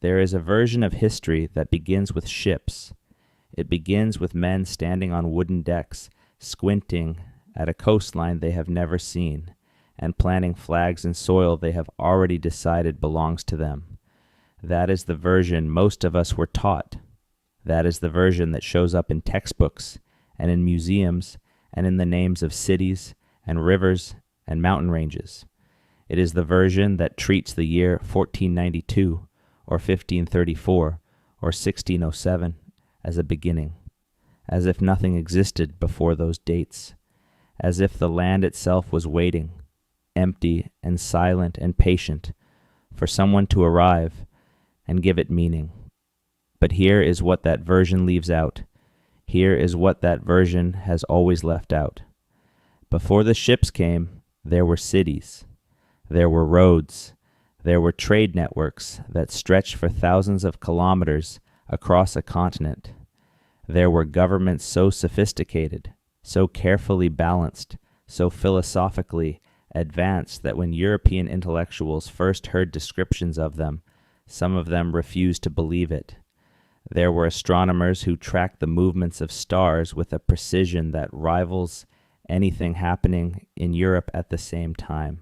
There is a version of history that begins with ships. It begins with men standing on wooden decks, squinting at a coastline they have never seen, and planting flags in soil they have already decided belongs to them. That is the version most of us were taught. That is the version that shows up in textbooks and in museums and in the names of cities and rivers and mountain ranges. It is the version that treats the year 1492 or 1534 or 1607 as a beginning, as if nothing existed before those dates, as if the land itself was waiting, empty and silent and patient, for someone to arrive and give it meaning. But here is what that version leaves out. Here is what that version has always left out. Before the ships came, there were cities. There were roads. There were trade networks that stretched for thousands of kilometers across a continent. There were governments so sophisticated, so carefully balanced, so philosophically advanced that when European intellectuals first heard descriptions of them, some of them refused to believe it. There were astronomers who tracked the movements of stars with a precision that rivals anything happening in Europe at the same time.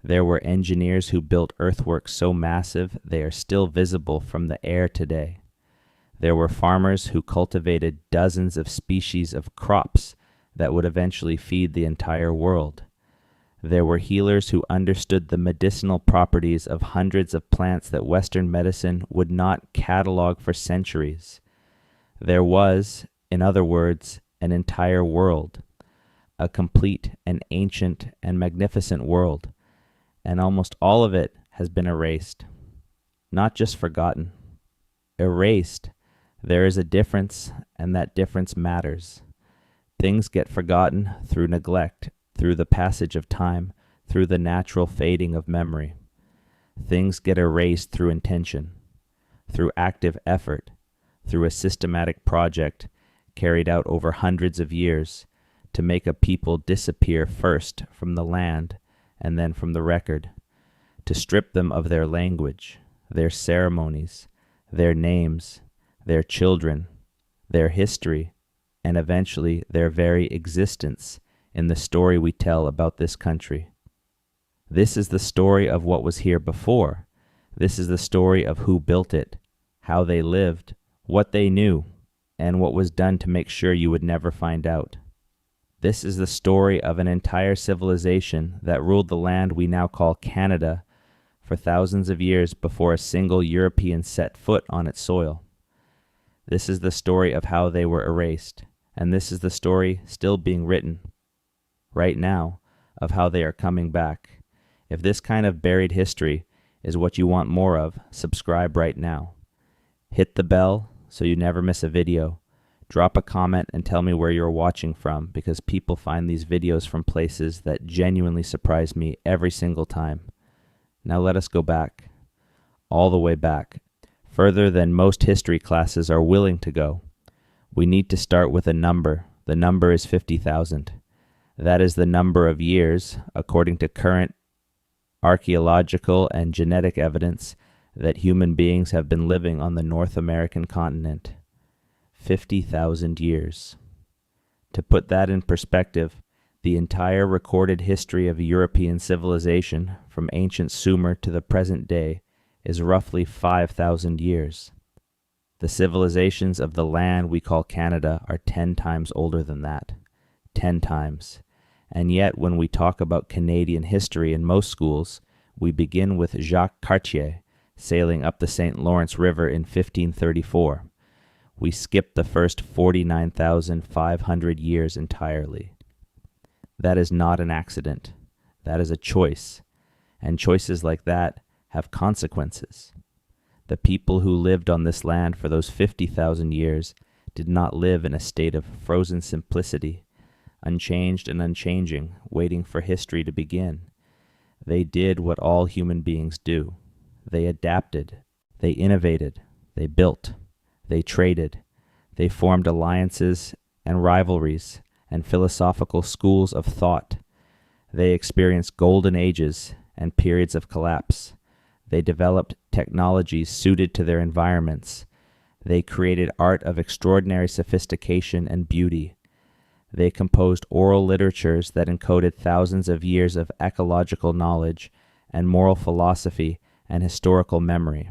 There were engineers who built earthworks so massive they are still visible from the air today. There were farmers who cultivated dozens of species of crops that would eventually feed the entire world. There were healers who understood the medicinal properties of hundreds of plants that Western medicine would not catalog for centuries. There was, in other words, an entire world, a complete and ancient and magnificent world, and almost all of it has been erased, not just forgotten. Erased. There is a difference, and that difference matters. Things get forgotten through neglect, through the passage of time, through the natural fading of memory. Things get erased through intention, through active effort, through a systematic project carried out over hundreds of years to make a people disappear first from the land and then from the record, to strip them of their language, their ceremonies, their names, their children, their history, and eventually their very existence in the story we tell about this country. This is the story of what was here before. This is the story of who built it, how they lived, what they knew, and what was done to make sure you would never find out. This is the story of an entire civilization that ruled the land we now call Canada for thousands of years before a single European set foot on its soil. This is the story of how they were erased, and this is the story still being written right now of how they are coming back. If this kind of buried history is what you want more of, subscribe right now. Hit the bell so you never miss a video. Drop a comment and tell me where you're watching from, because people find these videos from places that genuinely surprise me every single time. Now let us go back, all the way back, further than most history classes are willing to go. We need to start with a number. The number is 50,000. That is the number of years, according to current archaeological and genetic evidence, that human beings have been living on the North American continent. 50,000 years. To put that in perspective, the entire recorded history of European civilization, from ancient Sumer to the present day, is roughly 5,000 years. The civilizations of the land we call Canada are 10 times older than that. 10 times. And yet, when we talk about Canadian history in most schools, we begin with Jacques Cartier sailing up the St. Lawrence River in 1534. We skip the first 49,500 years entirely. That is not an accident. That is a choice. And choices like that have consequences. The people who lived on this land for those 50,000 years did not live in a state of frozen simplicity, unchanged and unchanging, waiting for history to begin. They did what all human beings do. They adapted. They innovated. They built. They traded. They formed alliances and rivalries and philosophical schools of thought. They experienced golden ages and periods of collapse. They developed technologies suited to their environments. They created art of extraordinary sophistication and beauty. They composed oral literatures that encoded thousands of years of ecological knowledge and moral philosophy and historical memory.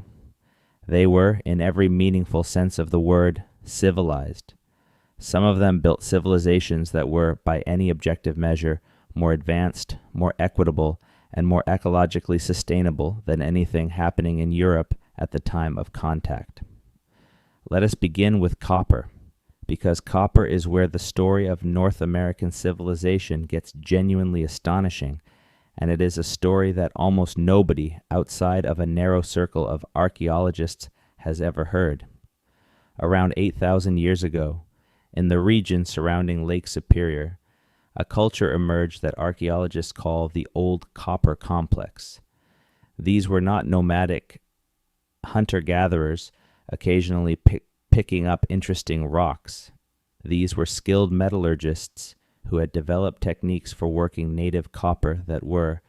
They were, in every meaningful sense of the word, civilized. Some of them built civilizations that were, by any objective measure, more advanced, more equitable, and more ecologically sustainable than anything happening in Europe at the time of contact. Let us begin with copper, because copper is where the story of North American civilization gets genuinely astonishing, and it is a story that almost nobody outside of a narrow circle of archaeologists has ever heard. Around 8,000 years ago, in the region surrounding Lake Superior, a culture emerged that archaeologists call the Old Copper Complex. These were not nomadic hunter-gatherers occasionally picking up interesting rocks. These were skilled metallurgists who had developed techniques for working native copper that were,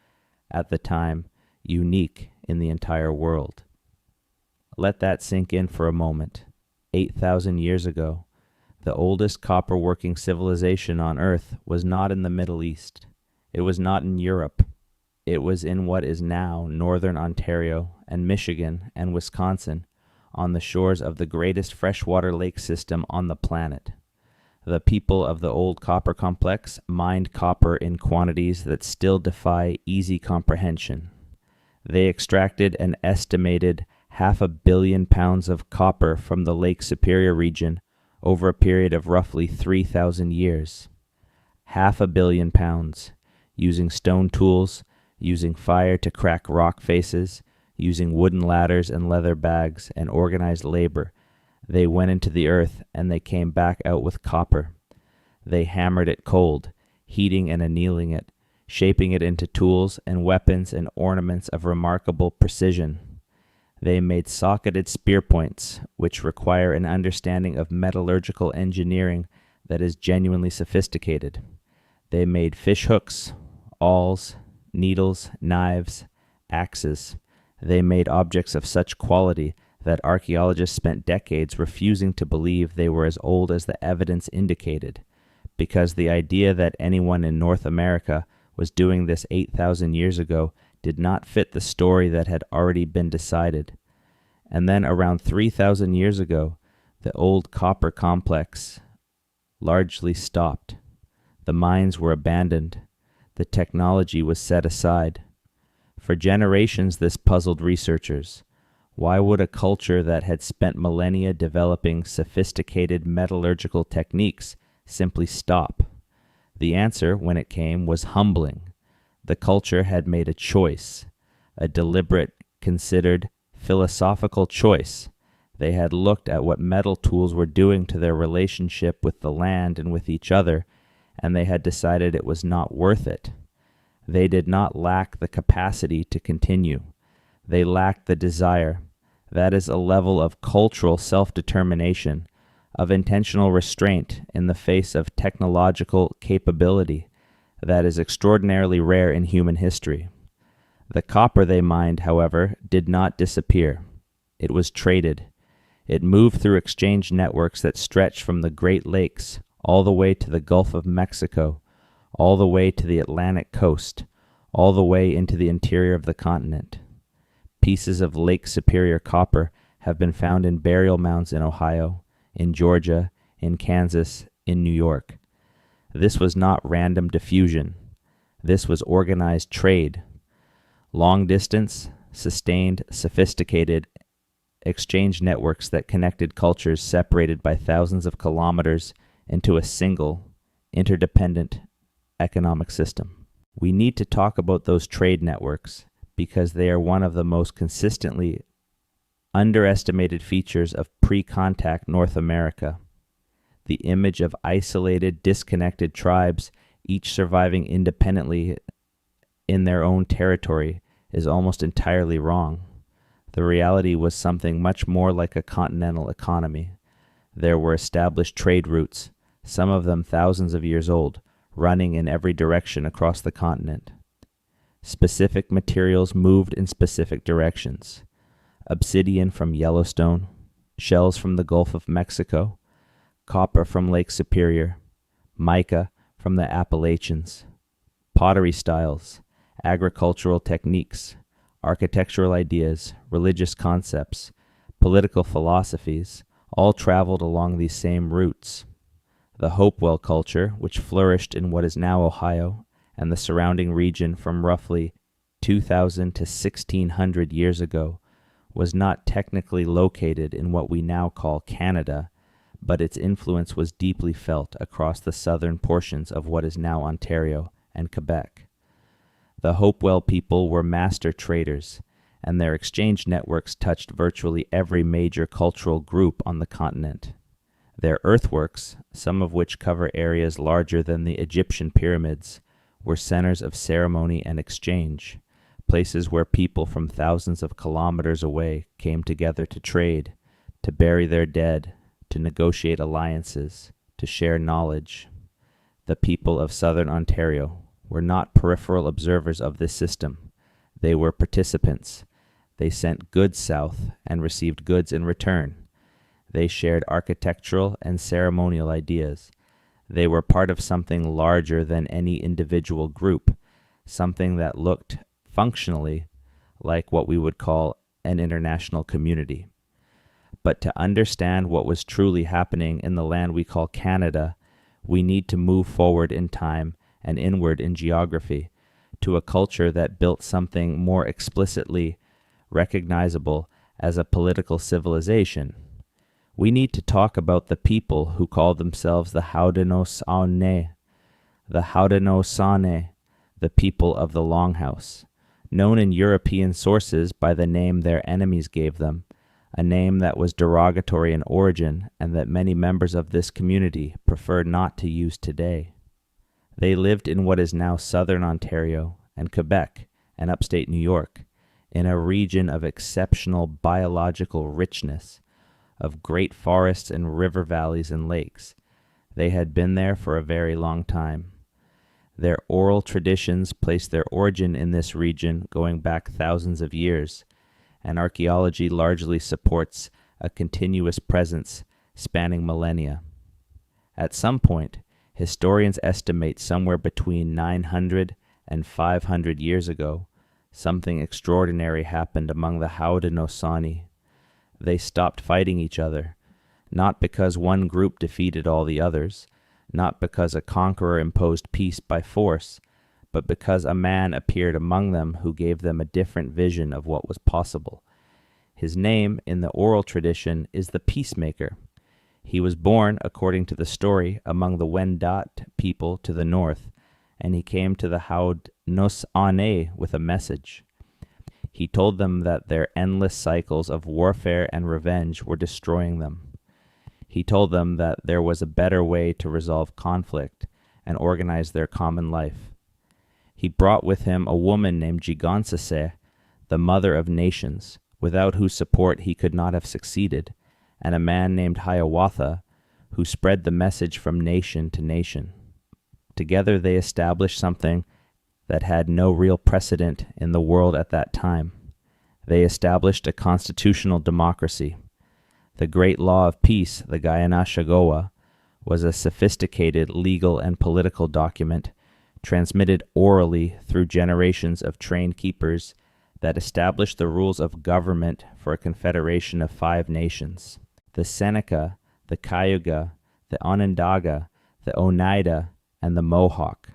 at the time, unique in the entire world. Let that sink in for a moment. 8,000 years ago, the oldest copper-working civilization on Earth was not in the Middle East. It was not in Europe. It was in what is now northern Ontario and Michigan and Wisconsin, on the shores of the greatest freshwater lake system on the planet. The people of the Old Copper Complex mined copper in quantities that still defy easy comprehension. They extracted an estimated 500 million pounds of copper from the Lake Superior region over a period of roughly 3,000 years. 500 million pounds, using stone tools, using fire to crack rock faces, using wooden ladders and leather bags and organized labor. They went into the earth and they came back out with copper. They hammered it cold, heating and annealing it, shaping it into tools and weapons and ornaments of remarkable precision. They made socketed spear points, which require an understanding of metallurgical engineering that is genuinely sophisticated. They made fish hooks, awls, needles, knives, axes. They made objects of such quality that archaeologists spent decades refusing to believe they were as old as the evidence indicated, because the idea that anyone in North America was doing this 8,000 years ago did not fit the story that had already been decided. And then around 3,000 years ago, the Old Copper Complex largely stopped. The mines were abandoned. The technology was set aside. For generations, this puzzled researchers. Why would a culture that had spent millennia developing sophisticated metallurgical techniques simply stop? The answer, when it came, was humbling. The culture had made a choice, a deliberate, considered, philosophical choice. They had looked at what metal tools were doing to their relationship with the land and with each other, and they had decided it was not worth it. They did not lack the capacity to continue. They lacked the desire. That is a level of cultural self-determination, of intentional restraint in the face of technological capability that is extraordinarily rare in human history. The copper they mined, however, did not disappear. It was traded. It moved through exchange networks that stretched from the Great Lakes all the way to the Gulf of Mexico, all the way to the Atlantic coast, all the way into the interior of the continent. Pieces of Lake Superior copper have been found in burial mounds in Ohio, in Georgia, in Kansas, in New York. This was not random diffusion. This was organized trade. Long distance, sustained, sophisticated exchange networks that connected cultures separated by thousands of kilometers into a single, interdependent economic system. We need to talk about those trade networks because they are one of the most consistently underestimated features of pre-contact North America. The image of isolated, disconnected tribes, each surviving independently in their own territory, is almost entirely wrong. The reality was something much more like a continental economy. There were established trade routes, some of them thousands of years old, running in every direction across the continent. Specific materials moved in specific directions. Obsidian from Yellowstone, shells from the Gulf of Mexico, copper from Lake Superior, mica from the Appalachians, pottery styles, agricultural techniques, architectural ideas, religious concepts, political philosophies, all traveled along these same routes. The Hopewell culture, which flourished in what is now Ohio and the surrounding region from roughly 2,000 to 1,600 years ago, was not technically located in what we now call Canada, but its influence was deeply felt across the southern portions of what is now Ontario and Quebec. The Hopewell people were master traders, and their exchange networks touched virtually every major cultural group on the continent. Their earthworks, some of which cover areas larger than the Egyptian pyramids, were centers of ceremony and exchange, places where people from thousands of kilometers away came together to trade, to bury their dead, to negotiate alliances, to share knowledge. The people of southern Ontario were not peripheral observers of this system. They were participants. They sent goods south and received goods in return. They shared architectural and ceremonial ideas. They were part of something larger than any individual group, something that looked functionally like what we would call an international community. But to understand what was truly happening in the land we call Canada, we need to move forward in time and inward in geography to a culture that built something more explicitly recognizable as a political civilization. We need to talk about the people who call themselves the Haudenosaunee, the people of the Longhouse, known in European sources by the name their enemies gave them, a name that was derogatory in origin and that many members of this community prefer not to use today. They lived in what is now southern Ontario and Quebec and upstate New York, in a region of exceptional biological richness, of great forests and river valleys and lakes. They had been there for a very long time. Their oral traditions place their origin in this region going back thousands of years, and archaeology largely supports a continuous presence spanning millennia. At some point, historians estimate somewhere between 900 and 500 years ago, something extraordinary happened among the Haudenosaunee. They stopped fighting each other, not because one group defeated all the others, not because a conqueror imposed peace by force, but because a man appeared among them who gave them a different vision of what was possible. His name, in the oral tradition, is the Peacemaker. He was born, according to the story, among the Wendat people to the north, and he came to the Haudenosaunee with a message. He told them that their endless cycles of warfare and revenge were destroying them. He told them that there was a better way to resolve conflict and organize their common life. He brought with him a woman named Gigansase, the mother of nations, without whose support he could not have succeeded, and a man named Hiawatha, who spread the message from nation to nation. Together they established something that had no real precedent in the world at that time. They established a constitutional democracy. The Great Law of Peace, the Gayanashagoa, was a sophisticated legal and political document transmitted orally through generations of trained keepers that established the rules of government for a confederation of 5 nations: the Seneca, the Cayuga, the Onondaga, the Oneida, and the Mohawk.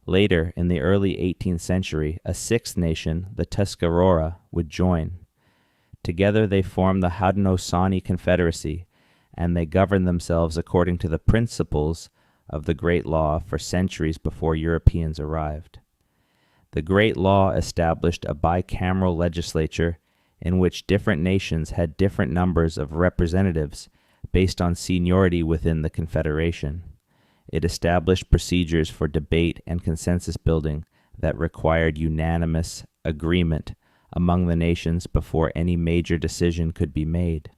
Later, in the early 18th century, a 6th nation, the Tuscarora, would join. Together they formed the Haudenosaunee Confederacy, and they governed themselves according to the principles of the Great Law for centuries before Europeans arrived. The Great Law established a bicameral legislature in which different nations had different numbers of representatives based on seniority within the Confederation. It established procedures for debate and consensus building that required unanimous agreement among the nations before any major decision could be made.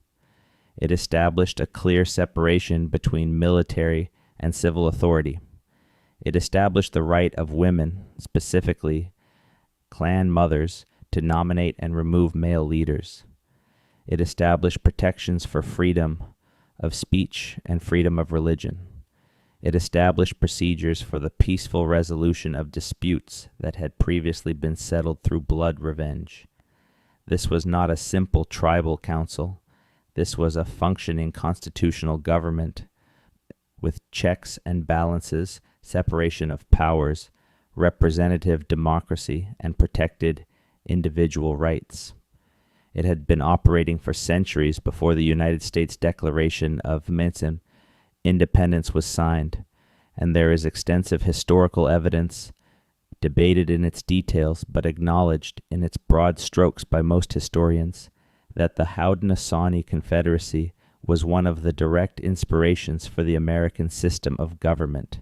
It established a clear separation between military and civil authority. It established the right of women, specifically, clan mothers to nominate and remove male leaders. It established protections for freedom of speech and freedom of religion. It established procedures for the peaceful resolution of disputes that had previously been settled through blood revenge. This was not a simple tribal council. This was a functioning constitutional government with checks and balances, separation of powers, representative democracy, and protected individual rights. It had been operating for centuries before the United States Declaration of Independence was signed, and there is extensive historical evidence, debated in its details but acknowledged in its broad strokes by most historians, that the Haudenosaunee Confederacy was one of the direct inspirations for the American system of government.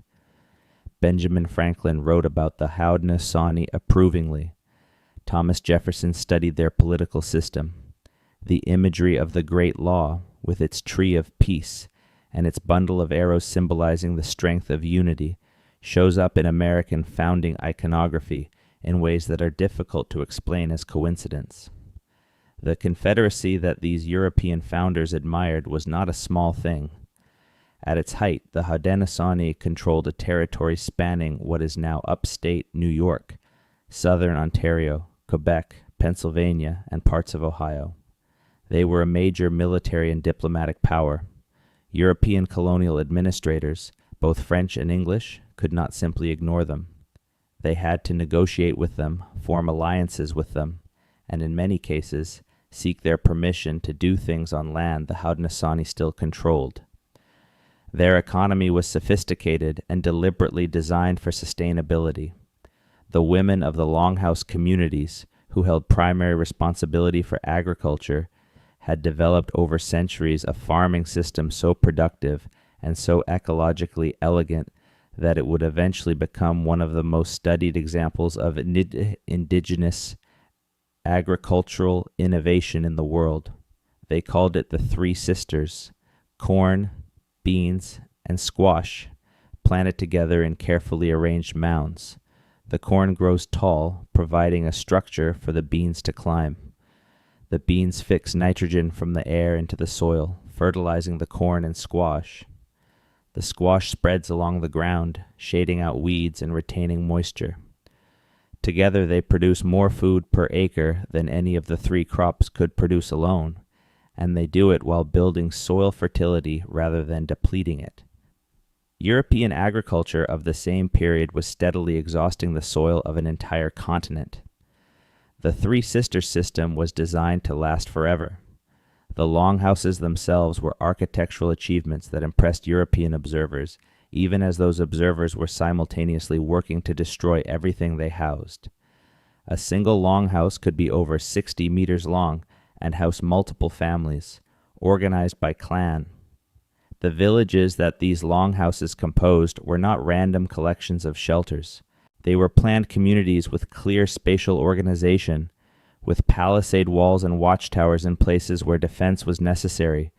Benjamin Franklin wrote about the Haudenosaunee approvingly. Thomas Jefferson studied their political system. The imagery of the Great Law, with its tree of peace and its bundle of arrows symbolizing the strength of unity, shows up in American founding iconography in ways that are difficult to explain as coincidence. The Confederacy that these European founders admired was not a small thing. At its height, the Haudenosaunee controlled a territory spanning what is now upstate New York, southern Ontario, Quebec, Pennsylvania, and parts of Ohio. They were a major military and diplomatic power. European colonial administrators, both French and English, could not simply ignore them. They had to negotiate with them, form alliances with them, and in many cases, seek their permission to do things on land the Haudenosaunee still controlled. Their economy was sophisticated and deliberately designed for sustainability. The women of the Longhouse communities, who held primary responsibility for agriculture, had developed over centuries a farming system so productive and so ecologically elegant that it would eventually become one of the most studied examples of indigenous agricultural innovation in the world. They called it the Three Sisters: corn, beans, and squash, planted together in carefully arranged mounds. The corn grows tall, providing a structure for the beans to climb. The beans fix nitrogen from the air into the soil, fertilizing the corn and squash. The squash spreads along the ground, shading out weeds and retaining moisture. Together they produce more food per acre than any of the three crops could produce alone, and they do it while building soil fertility rather than depleting it. European agriculture of the same period was steadily exhausting the soil of an entire continent. The Three Sisters system was designed to last forever. The longhouses themselves were architectural achievements that impressed European observers, even as those observers were simultaneously working to destroy everything they housed. A single longhouse could be over 60 meters long and house multiple families, organized by clan. The villages that these longhouses composed were not random collections of shelters. They were planned communities with clear spatial organization, with palisade walls and watchtowers in places where defense was necessary,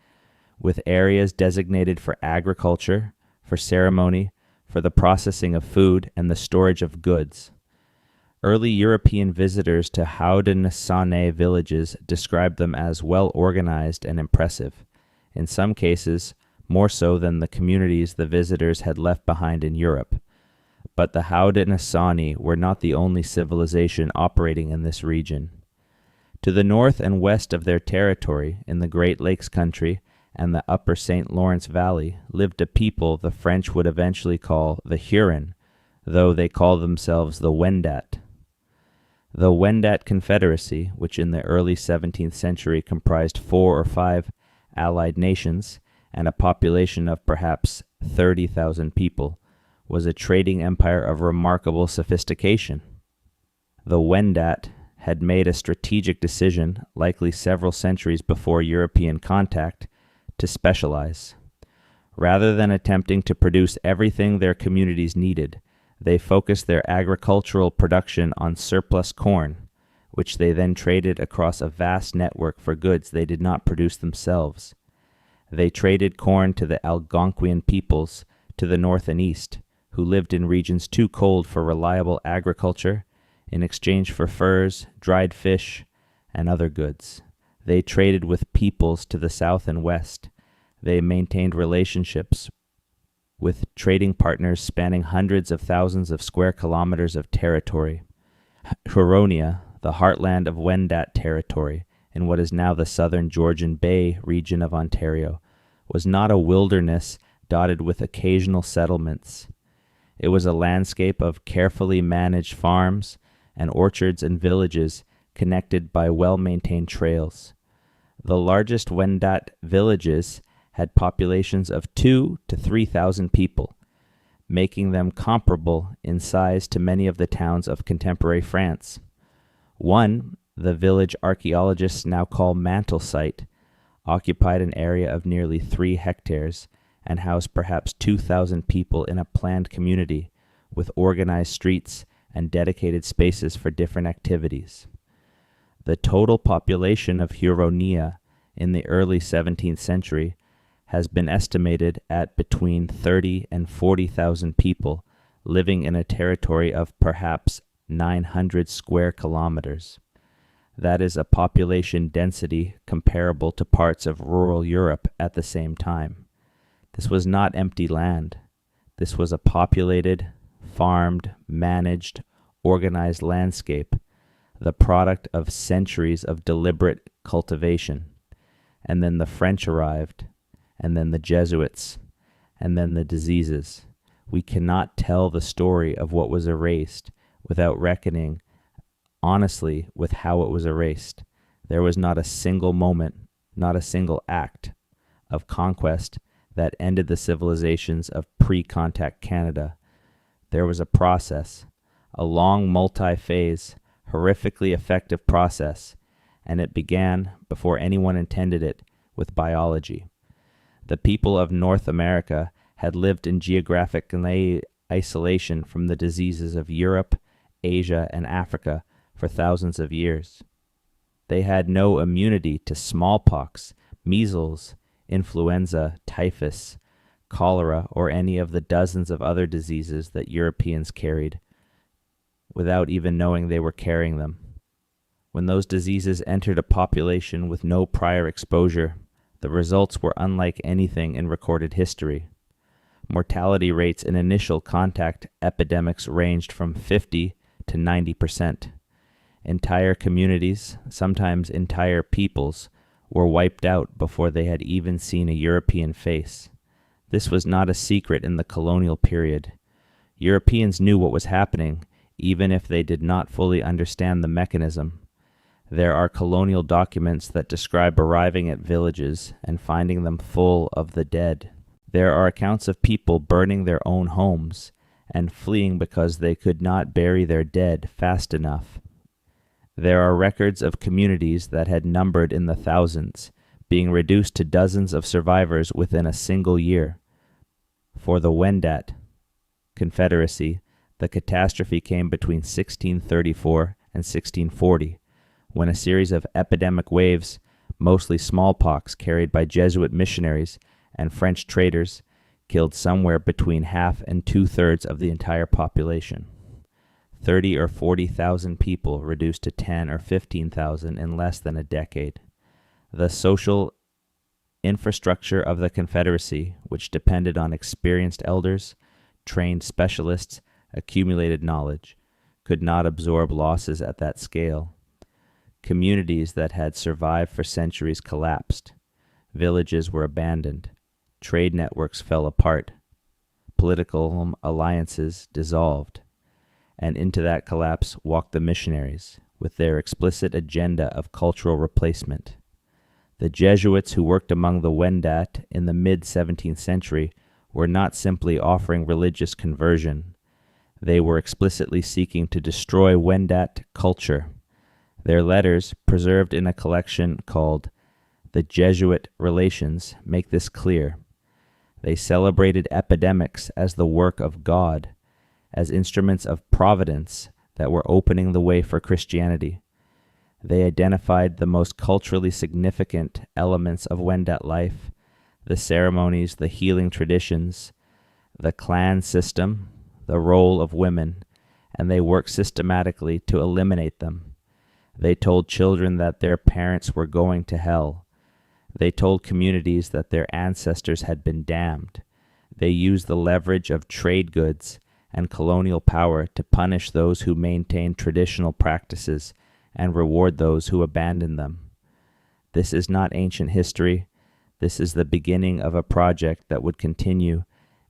with areas designated for agriculture, for ceremony, for the processing of food, and the storage of goods. Early European visitors to Haudenosaunee villages described them as well-organized and impressive, in some cases more so than the communities the visitors had left behind in Europe. But the Haudenosaunee were not the only civilization operating in this region. To the north and west of their territory, in the Great Lakes country and the upper St. Lawrence Valley, lived a people the French would eventually call the Huron, though they call themselves the Wendat. The Wendat Confederacy, which in the early 17th century comprised 4 or 5 allied nations and a population of perhaps 30,000 people, was a trading empire of remarkable sophistication. The Wendat had made a strategic decision, likely several centuries before European contact, to specialize. Rather than attempting to produce everything their communities needed, they focused their agricultural production on surplus corn, which they then traded across a vast network for goods they did not produce themselves. They traded corn to the Algonquian peoples to the north and east, who lived in regions too cold for reliable agriculture in exchange for furs, dried fish, and other goods. They traded with peoples to the south and west. They maintained relationships with trading partners spanning hundreds of thousands of square kilometers of territory. Huronia, the heartland of Wendat territory, in what is now the southern Georgian Bay region of Ontario, was not a wilderness dotted with occasional settlements. It was a landscape of carefully managed farms and orchards and villages connected by well-maintained trails. The largest Wendat villages had populations of 2,000 to 3,000 people, making them comparable in size to many of the towns of contemporary France. One, the village archaeologists now call Mantle Site, occupied an area of nearly 3 hectares and housed perhaps 2,000 people in a planned community with organized streets and dedicated spaces for different activities. The total population of Huronia in the early 17th century has been estimated at between 30 and 40,000 people living in a territory of perhaps 900 square kilometers. That is a population density comparable to parts of rural Europe at the same time. This was not empty land. This was a populated, farmed, managed, organized landscape, the product of centuries of deliberate cultivation. And then the French arrived, and then the Jesuits, and then the diseases. We cannot tell the story of what was erased without reckoning honestly with how it was erased. There was not a single moment, not a single act of conquest that ended the civilizations of pre-contact Canada. There was a process, a long multi-phase, horrifically effective process, and it began, before anyone intended it, with biology. The people of North America had lived in geographic isolation from the diseases of Europe, Asia, and Africa for thousands of years. They had no immunity to smallpox, measles, influenza, typhus, cholera, or any of the dozens of other diseases that Europeans carried, without even knowing they were carrying them. When those diseases entered a population with no prior exposure, the results were unlike anything in recorded history. Mortality rates in initial contact epidemics ranged from 50 to 90%. Entire communities, sometimes entire peoples, were wiped out before they had even seen a European face. This was not a secret in the colonial period. Europeans knew what was happening, even if they did not fully understand the mechanism. There are colonial documents that describe arriving at villages and finding them full of the dead. There are accounts of people burning their own homes and fleeing because they could not bury their dead fast enough. There are records of communities that had numbered in the thousands, being reduced to dozens of survivors within a single year. For the Wendat Confederacy, the catastrophe came between 1634 and 1640, when a series of epidemic waves, mostly smallpox carried by Jesuit missionaries and French traders, killed somewhere between half and 2/3 of the entire population. 30 or 40,000 people reduced to 10 or 15,000 in less than a decade. The social infrastructure of the Confederacy, which depended on experienced elders, trained specialists, accumulated knowledge, could not absorb losses at that scale. Communities that had survived for centuries collapsed. Villages were abandoned. Trade networks fell apart. Political alliances dissolved. And into that collapse walked the missionaries, with their explicit agenda of cultural replacement. The Jesuits who worked among the Wendat in the mid-17th century were not simply offering religious conversion. They were explicitly seeking to destroy Wendat culture. Their letters, preserved in a collection called The Jesuit Relations, make this clear. They celebrated epidemics as the work of God, as instruments of providence that were opening the way for Christianity. They identified the most culturally significant elements of Wendat life, the ceremonies, the healing traditions, the clan system, the role of women, and they worked systematically to eliminate them. They told children that their parents were going to hell. They told communities that their ancestors had been damned. They used the leverage of trade goods and colonial power to punish those who maintained traditional practices and reward those who abandoned them. This is not ancient history. This is the beginning of a project that would continue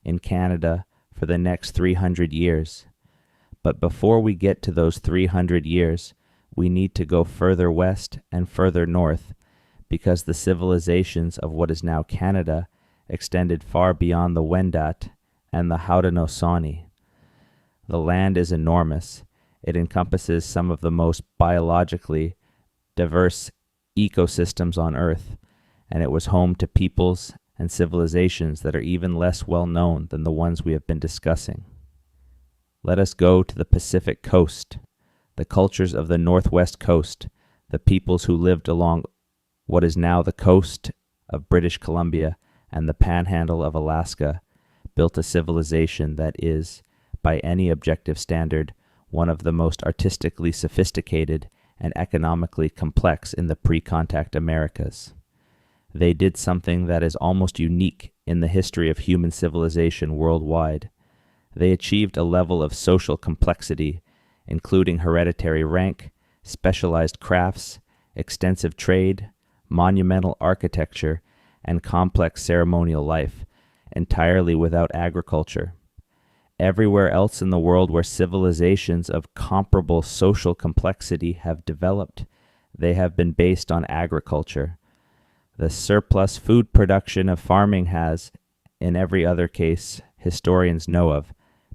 in Canada for the next 300 years. But before we get to those 300 years, we need to go further west and further north, because the civilizations of what is now Canada extended far beyond the Wendat and the Haudenosaunee. The land is enormous. It encompasses some of the most biologically diverse ecosystems on Earth, and it was home to peoples and civilizations that are even less well known than the ones we have been discussing. Let us go to the Pacific coast, the cultures of the Northwest Coast, the peoples who lived along what is now the coast of British Columbia and the panhandle of Alaska, built a civilization that is, by any objective standard, one of the most artistically sophisticated and economically complex in the pre-contact Americas. They did something that is almost unique in the history of human civilization worldwide. They achieved a level of social complexity, including hereditary rank, specialized crafts, extensive trade, monumental architecture, and complex ceremonial life, entirely without agriculture. Everywhere else in the world where civilizations of comparable social complexity have developed, they have been based on agriculture. The surplus food production of farming has, in every other case historians know of,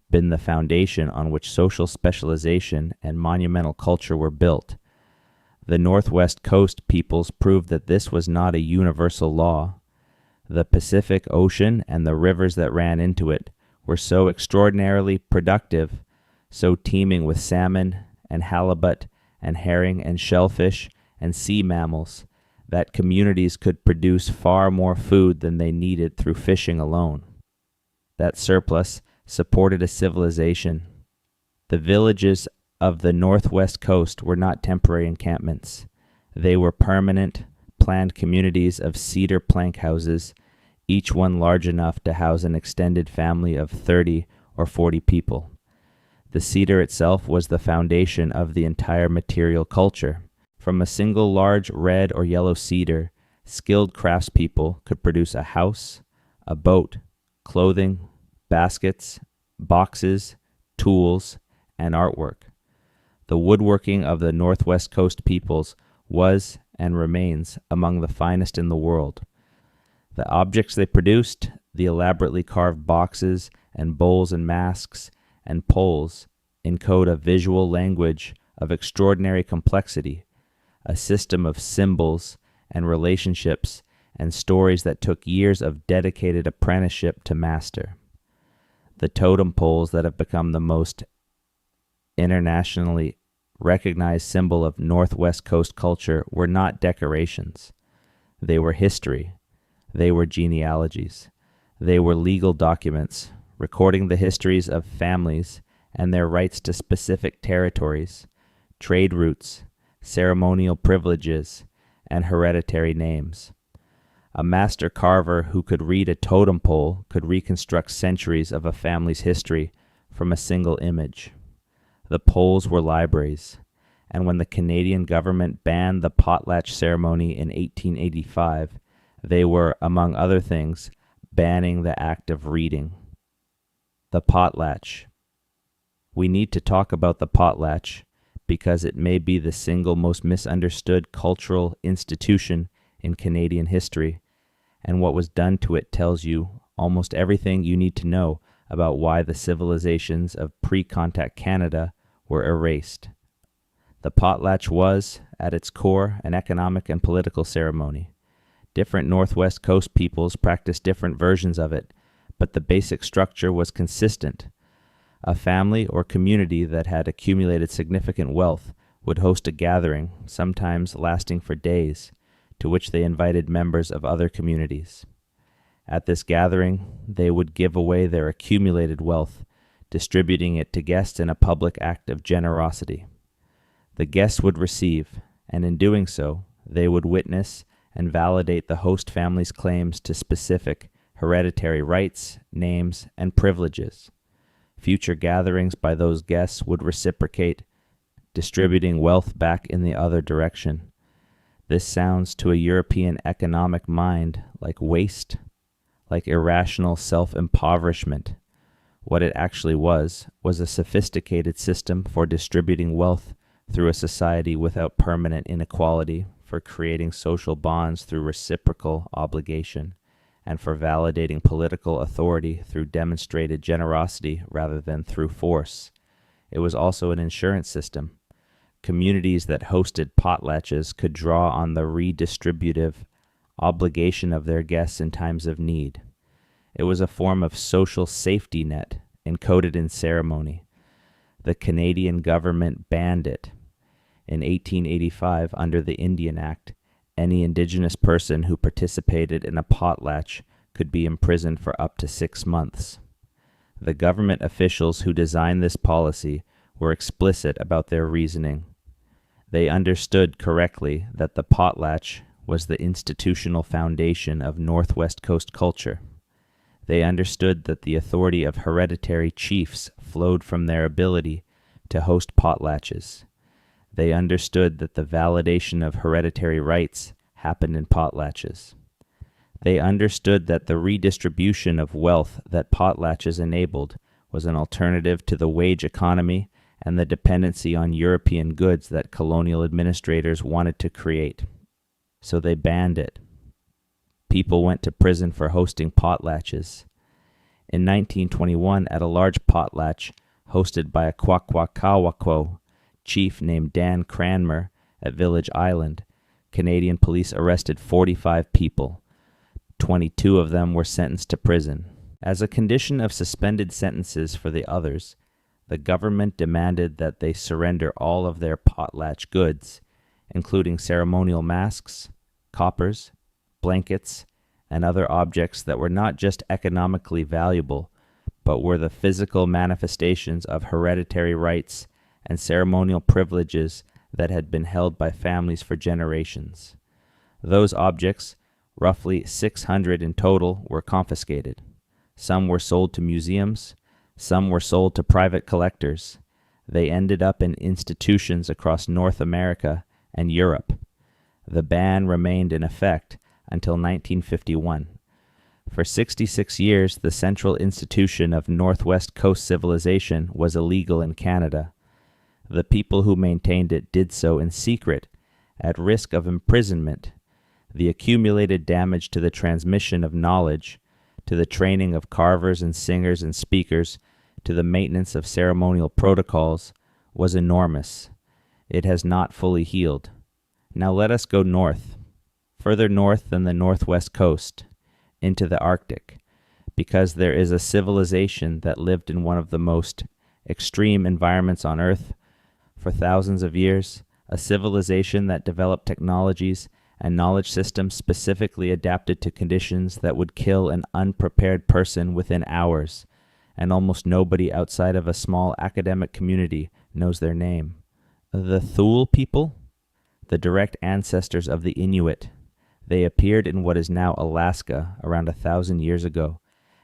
been the foundation on which social specialization and monumental culture were built. The Northwest Coast peoples proved that this was not a universal law. The Pacific Ocean and the rivers that ran into it were so extraordinarily productive, so teeming with salmon and halibut and herring and shellfish and sea mammals, that communities could produce far more food than they needed through fishing alone. That surplus supported a civilization. The villages of the Northwest Coast were not temporary encampments. They were permanent, planned communities of cedar plank houses, each one large enough to house an extended family of 30 or 40 people. The cedar itself was the foundation of the entire material culture. From a single large red or yellow cedar, skilled craftspeople could produce a house, a boat, clothing, baskets, boxes, tools, and artwork. The woodworking of the Northwest Coast peoples was and remains among the finest in the world. The objects they produced, the elaborately carved boxes and bowls and masks and poles, encode a visual language of extraordinary complexity, a system of symbols and relationships and stories that took years of dedicated apprenticeship to master. The totem poles that have become the most internationally recognized symbol of Northwest Coast culture were not decorations. They were history. They were genealogies. They were legal documents recording the histories of families and their rights to specific territories, trade routes, ceremonial privileges, and hereditary names. A master carver who could read a totem pole could reconstruct centuries of a family's history from a single image. The poles were libraries, and when the Canadian government banned the potlatch ceremony in 1885, they were, among other things, banning the act of reading. The potlatch. We need to talk about the potlatch because it may be the single most misunderstood cultural institution in Canadian history, and what was done to it tells you almost everything you need to know about why the civilizations of pre-contact Canada were erased. The potlatch was, at its core, an economic and political ceremony. Different Northwest Coast peoples practiced different versions of it, but the basic structure was consistent. A family or community that had accumulated significant wealth would host a gathering, sometimes lasting for days, to which they invited members of other communities. At this gathering, they would give away their accumulated wealth distributing it to guests in a public act of generosity. The guests would receive, and in doing so, they would witness and validate the host family's claims to specific hereditary rights, names, and privileges. Future gatherings by those guests would reciprocate, distributing wealth back in the other direction. This sounds to a European economic mind like waste, like irrational self-impoverishment. What it actually was a sophisticated system for distributing wealth through a society without permanent inequality, for creating social bonds through reciprocal obligation, and for validating political authority through demonstrated generosity rather than through force. It was also an insurance system. Communities that hosted potlatches could draw on the redistributive obligation of their guests in times of need. It was a form of social safety net encoded in ceremony. The Canadian government banned it. In 1885, under the Indian Act, any Indigenous person who participated in a potlatch could be imprisoned for up to 6 months. The government officials who designed this policy were explicit about their reasoning. They understood correctly that the potlatch was the institutional foundation of Northwest Coast culture. They understood that the authority of hereditary chiefs flowed from their ability to host potlatches. They understood that the validation of hereditary rights happened in potlatches. They understood that the redistribution of wealth that potlatches enabled was an alternative to the wage economy and the dependency on European goods that colonial administrators wanted to create. So they banned it. People went to prison for hosting potlatches. In 1921, at a large potlatch hosted by a Kwakwaka'wakw chief named Dan Cranmer at Village Island, Canadian police arrested 45 people. 22 of them were sentenced to prison. As a condition of suspended sentences for the others, the government demanded that they surrender all of their potlatch goods, including ceremonial masks, coppers, blankets, and other objects that were not just economically valuable, but were the physical manifestations of hereditary rights and ceremonial privileges that had been held by families for generations. Those objects, roughly 600 in total, were confiscated. Some were sold to museums, some were sold to private collectors. They ended up in institutions across North America and Europe. The ban remained in effect until 1951. For 66 years, the central institution of Northwest Coast civilization was illegal in Canada. The people who maintained it did so in secret, at risk of imprisonment. The accumulated damage to the transmission of knowledge, to the training of carvers and singers and speakers, to the maintenance of ceremonial protocols, was enormous. It has not fully healed. Now let us go north, further north than the Northwest Coast, into the Arctic, because there is a civilization that lived in one of the most extreme environments on Earth for thousands of years, a civilization that developed technologies and knowledge systems specifically adapted to conditions that would kill an unprepared person within hours, and almost nobody outside of a small academic community knows their name. The Thule people, the direct ancestors of the Inuit. They appeared in what is now Alaska around 1,000 years ago,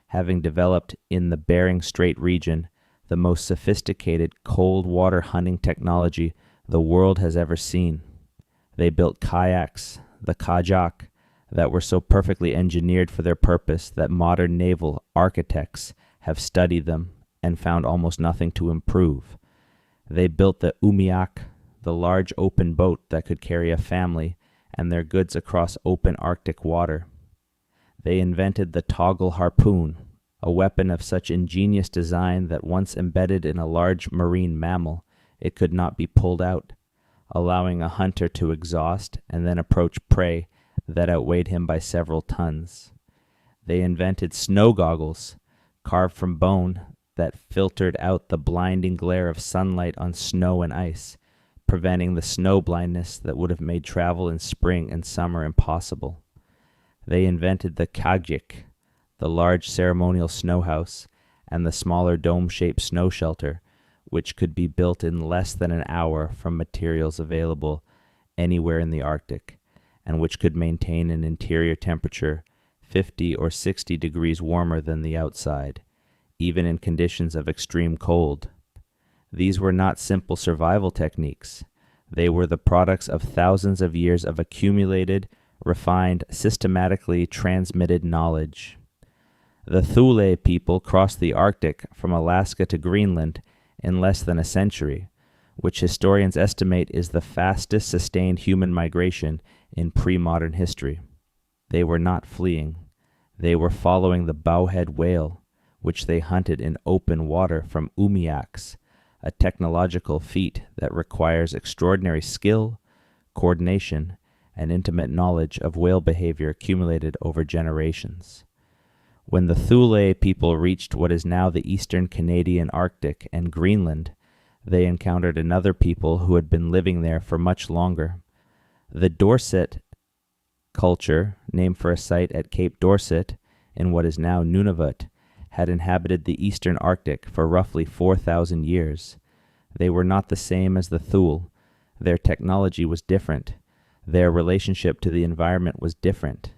having developed in the Bering Strait region the most sophisticated cold water hunting technology the world has ever seen. They built kayaks, the kajak, that were so perfectly engineered for their purpose that modern naval architects have studied them and found almost nothing to improve. They built the umiak, the large open boat that could carry a family and their goods across open Arctic water. They invented the toggle harpoon, a weapon of such ingenious design that once embedded in a large marine mammal, it could not be pulled out, allowing a hunter to exhaust and then approach prey that outweighed him by several tons. They invented snow goggles, carved from bone, that filtered out the blinding glare of sunlight on snow and ice, preventing the snow blindness that would have made travel in spring and summer impossible. They invented the kajik, the large ceremonial snow house, and the smaller dome-shaped snow shelter, which could be built in less than an hour from materials available anywhere in the Arctic, and which could maintain an interior temperature 50 or 60 degrees warmer than the outside, even in conditions of extreme cold. These were not simple survival techniques. They were the products of thousands of years of accumulated, refined, systematically transmitted knowledge. The Thule people crossed the Arctic from Alaska to Greenland in less than a century, which historians estimate is the fastest sustained human migration in pre-modern history. They were not fleeing. They were following the bowhead whale, which they hunted in open water from umiaks, a technological feat that requires extraordinary skill, coordination, and intimate knowledge of whale behavior accumulated over generations. When the Thule people reached what is now the eastern Canadian Arctic and Greenland, they encountered another people who had been living there for much longer. The Dorset culture, named for a site at Cape Dorset in what is now Nunavut, had inhabited the eastern Arctic for roughly 4,000 years. They were not the same as the Thule. Their technology was different. Their relationship to the environment was different.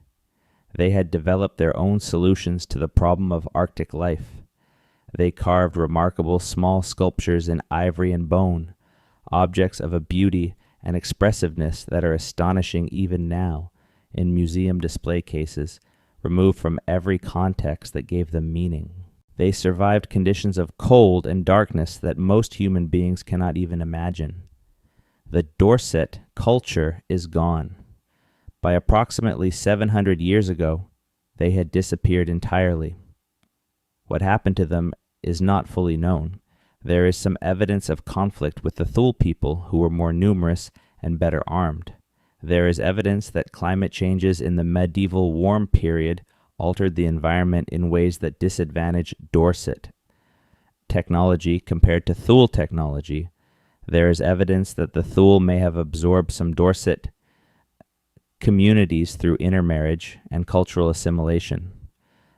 They had developed their own solutions to the problem of Arctic life. They carved remarkable small sculptures in ivory and bone, objects of a beauty and expressiveness that are astonishing even now in museum display cases, removed from every context that gave them meaning. They survived conditions of cold and darkness that most human beings cannot even imagine. The Dorset culture is gone. By approximately 700 years ago, they had disappeared entirely. What happened to them is not fully known. There is some evidence of conflict with the Thule people, who were more numerous and better armed. There is evidence that climate changes in the medieval warm period altered the environment in ways that disadvantaged Dorset technology compared to Thule technology. There is evidence that the Thule may have absorbed some Dorset communities through intermarriage and cultural assimilation.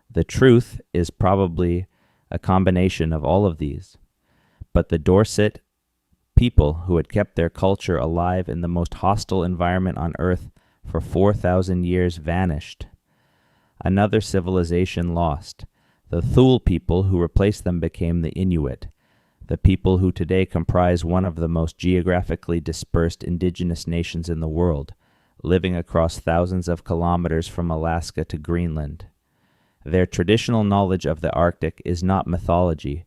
The truth is probably a combination of all of these. But the Dorset people who had kept their culture alive in the most hostile environment on Earth for 4,000 years vanished. Another civilization lost. The Thule people who replaced them became the Inuit, the people who today comprise one of the most geographically dispersed indigenous nations in the world, living across thousands of kilometers from Alaska to Greenland. Their traditional knowledge of the Arctic is not mythology.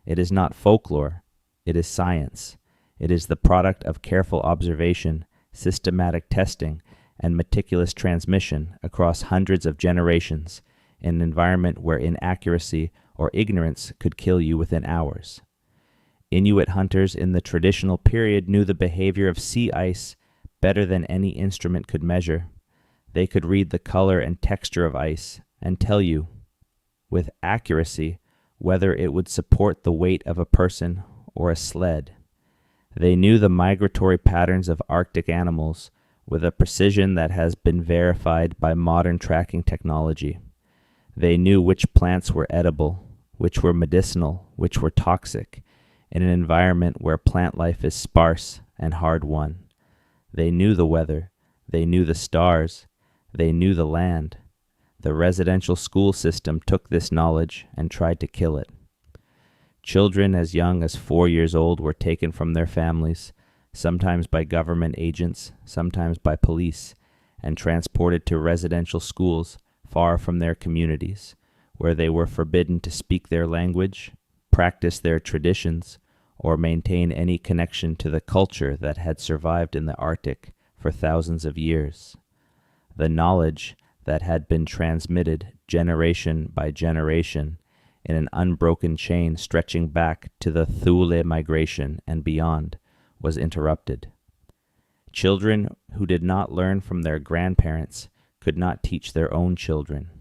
It is not folklore. It is science. It is the product of careful observation, systematic testing, and meticulous transmission across hundreds of generations in an environment where inaccuracy or ignorance could kill you within hours. Inuit hunters in the traditional period knew the behavior of sea ice better than any instrument could measure. They could read the color and texture of ice and tell you, with accuracy, whether it would support the weight of a person or a sled. They knew the migratory patterns of Arctic animals with a precision that has been verified by modern tracking technology. They knew which plants were edible, which were medicinal, which were toxic, in an environment where plant life is sparse and hard-won. They knew the weather, they knew the stars, they knew the land. The residential school system took this knowledge and tried to kill it. Children as young as 4 years old were taken from their families, sometimes by government agents, sometimes by police, and transported to residential schools far from their communities, where they were forbidden to speak their language, practice their traditions, or maintain any connection to the culture that had survived in the Arctic for thousands of years. The knowledge that had been transmitted generation by generation in an unbroken chain stretching back to the Thule migration and beyond was interrupted. Children who did not learn from their grandparents could not teach their own children.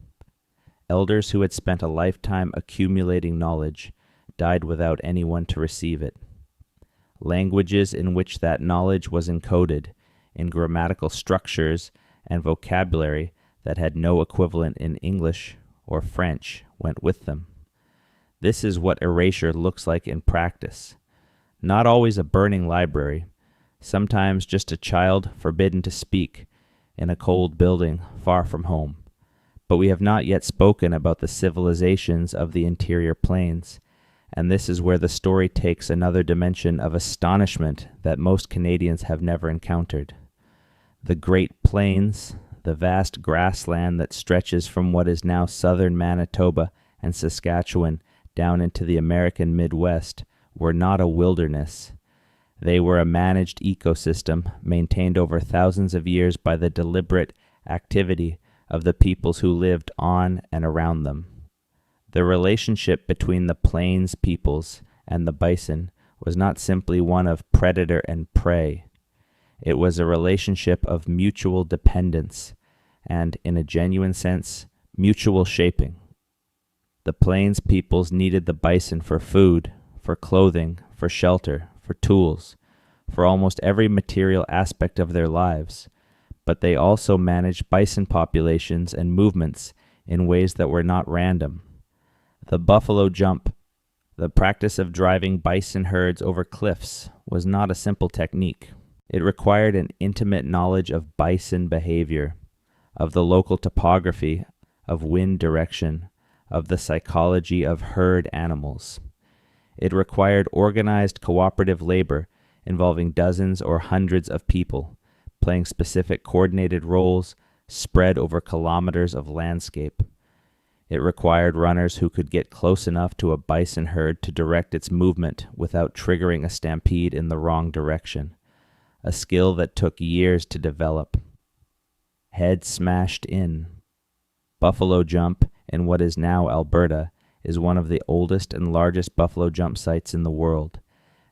Elders who had spent a lifetime accumulating knowledge died without anyone to receive it. Languages in which that knowledge was encoded in grammatical structures and vocabulary that had no equivalent in English or French went with them. This is what erasure looks like in practice. Not always a burning library, sometimes just a child forbidden to speak in a cold building far from home. But we have not yet spoken about the civilizations of the interior plains, and this is where the story takes another dimension of astonishment that most Canadians have never encountered. The Great Plains, the vast grassland that stretches from what is now southern Manitoba and Saskatchewan down into the American Midwest, were not a wilderness. They were a managed ecosystem maintained over thousands of years by the deliberate activity of the peoples who lived on and around them. The relationship between the plains peoples and the bison was not simply one of predator and prey. It was a relationship of mutual dependence and, in a genuine sense, mutual shaping. The plains peoples needed the bison for food, for clothing, for shelter, for tools, for almost every material aspect of their lives, but they also managed bison populations and movements in ways that were not random. The buffalo jump, the practice of driving bison herds over cliffs, was not a simple technique. It required an intimate knowledge of bison behavior, of the local topography, of wind direction, of the psychology of herd animals. It required organized cooperative labor involving dozens or hundreds of people, playing specific coordinated roles spread over kilometers of landscape. It required runners who could get close enough to a bison herd to direct its movement without triggering a stampede in the wrong direction, a skill that took years to develop. Head smashed in. Buffalo Jump, in what is now Alberta, is one of the oldest and largest buffalo jump sites in the world,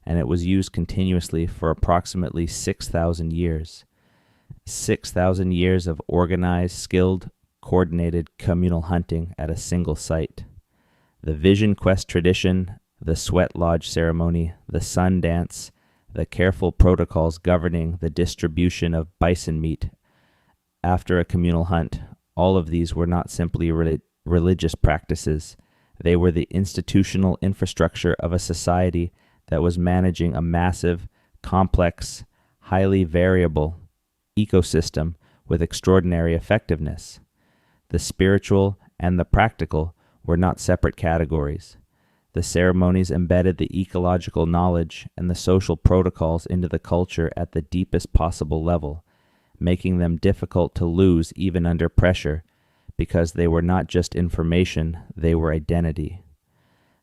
and it was used continuously for approximately 6,000 years. 6,000 years of organized, skilled, coordinated communal hunting at a single site. The Vision Quest tradition, the Sweat Lodge ceremony, the Sun Dance, the careful protocols governing the distribution of bison meat after a communal hunt, all of these were not simply religious practices. They were the institutional infrastructure of a society that was managing a massive, complex, highly variable ecosystem with extraordinary effectiveness. The spiritual and the practical were not separate categories. The ceremonies embedded the ecological knowledge and the social protocols into the culture at the deepest possible level, making them difficult to lose even under pressure, because they were not just information, they were identity.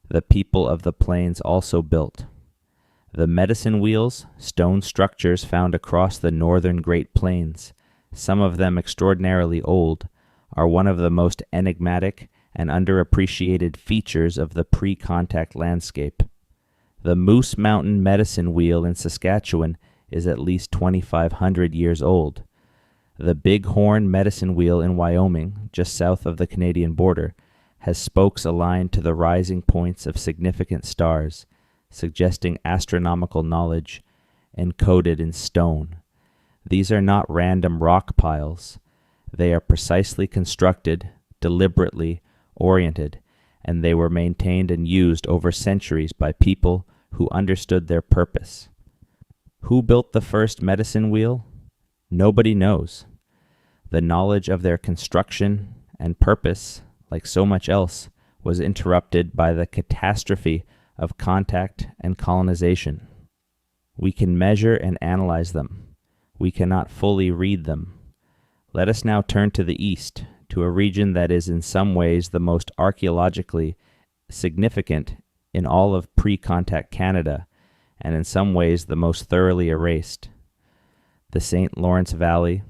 The people of the plains also built. The medicine wheels, stone structures found across the northern Great Plains, some of them extraordinarily old, are one of the most enigmatic and underappreciated features of the pre-contact landscape. The Moose Mountain Medicine Wheel in Saskatchewan is at least 2,500 years old. The Big Horn Medicine Wheel in Wyoming, just south of the Canadian border, has spokes aligned to the rising points of significant stars, suggesting astronomical knowledge encoded in stone. These are not random rock piles. They are precisely constructed, deliberately oriented, and they were maintained and used over centuries by people who understood their purpose. Who built the first medicine wheel? Nobody knows. The knowledge of their construction and purpose, like so much else, was interrupted by the catastrophe of contact and colonization. We can measure and analyze them. We cannot fully read them. Let us now turn to the east, to a region that is in some ways the most archaeologically significant in all of pre-contact Canada, and in some ways the most thoroughly erased. The St. Lawrence Valley,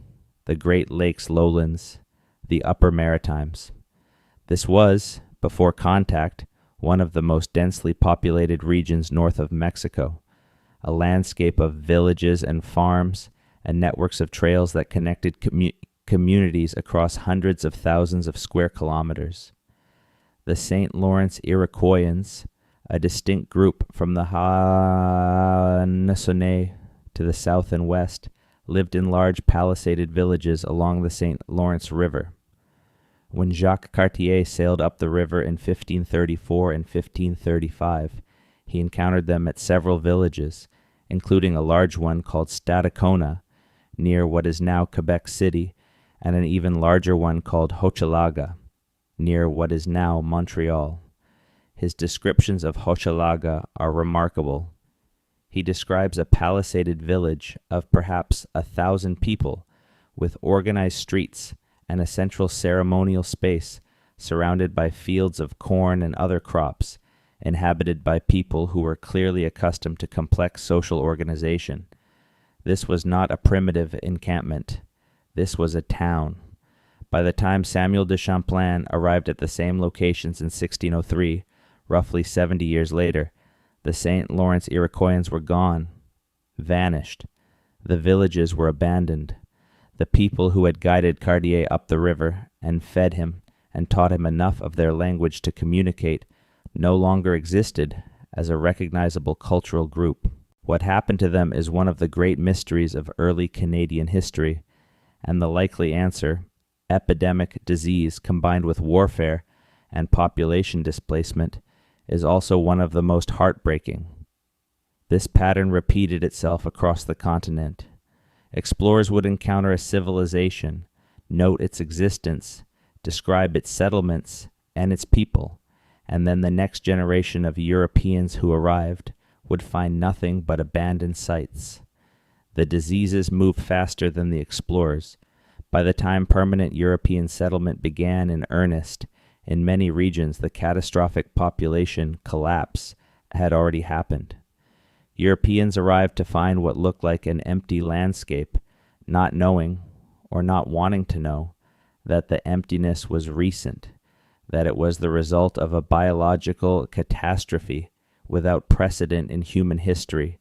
the Great Lakes lowlands, the Upper Maritimes. This was, before contact, one of the most densely populated regions north of Mexico, a landscape of villages and farms and networks of trails that connected communities across hundreds of thousands of square kilometers. The St. Lawrence Iroquoians, a distinct group from the Haudenosaunee to the south and west, lived in large palisaded villages along the St. Lawrence River. When Jacques Cartier sailed up the river in 1534 and 1535, he encountered them at several villages, including a large one called Stadacona, near what is now Quebec City, and an even larger one called Hochelaga, near what is now Montreal. His descriptions of Hochelaga are remarkable. He describes a palisaded village of perhaps 1,000 people, with organized streets and a central ceremonial space surrounded by fields of corn and other crops, inhabited by people who were clearly accustomed to complex social organization. This was not a primitive encampment. This was a town. By the time Samuel de Champlain arrived at the same locations in 1603, roughly 70 years later, the St. Lawrence Iroquoians were gone, vanished. The villages were abandoned. The people who had guided Cartier up the river and fed him and taught him enough of their language to communicate no longer existed as a recognizable cultural group. What happened to them is one of the great mysteries of early Canadian history, and the likely answer, epidemic disease combined with warfare and population displacement, is also one of the most heartbreaking. This pattern repeated itself across the continent. Explorers would encounter a civilization, note its existence, describe its settlements and its people, and then the next generation of Europeans who arrived would find nothing but abandoned sites. The diseases moved faster than the explorers. By the time permanent European settlement began in earnest, in many regions the catastrophic population collapse had already happened. Europeans arrived to find what looked like an empty landscape, not knowing, or not wanting to know, that the emptiness was recent, that it was the result of a biological catastrophe without precedent in human history,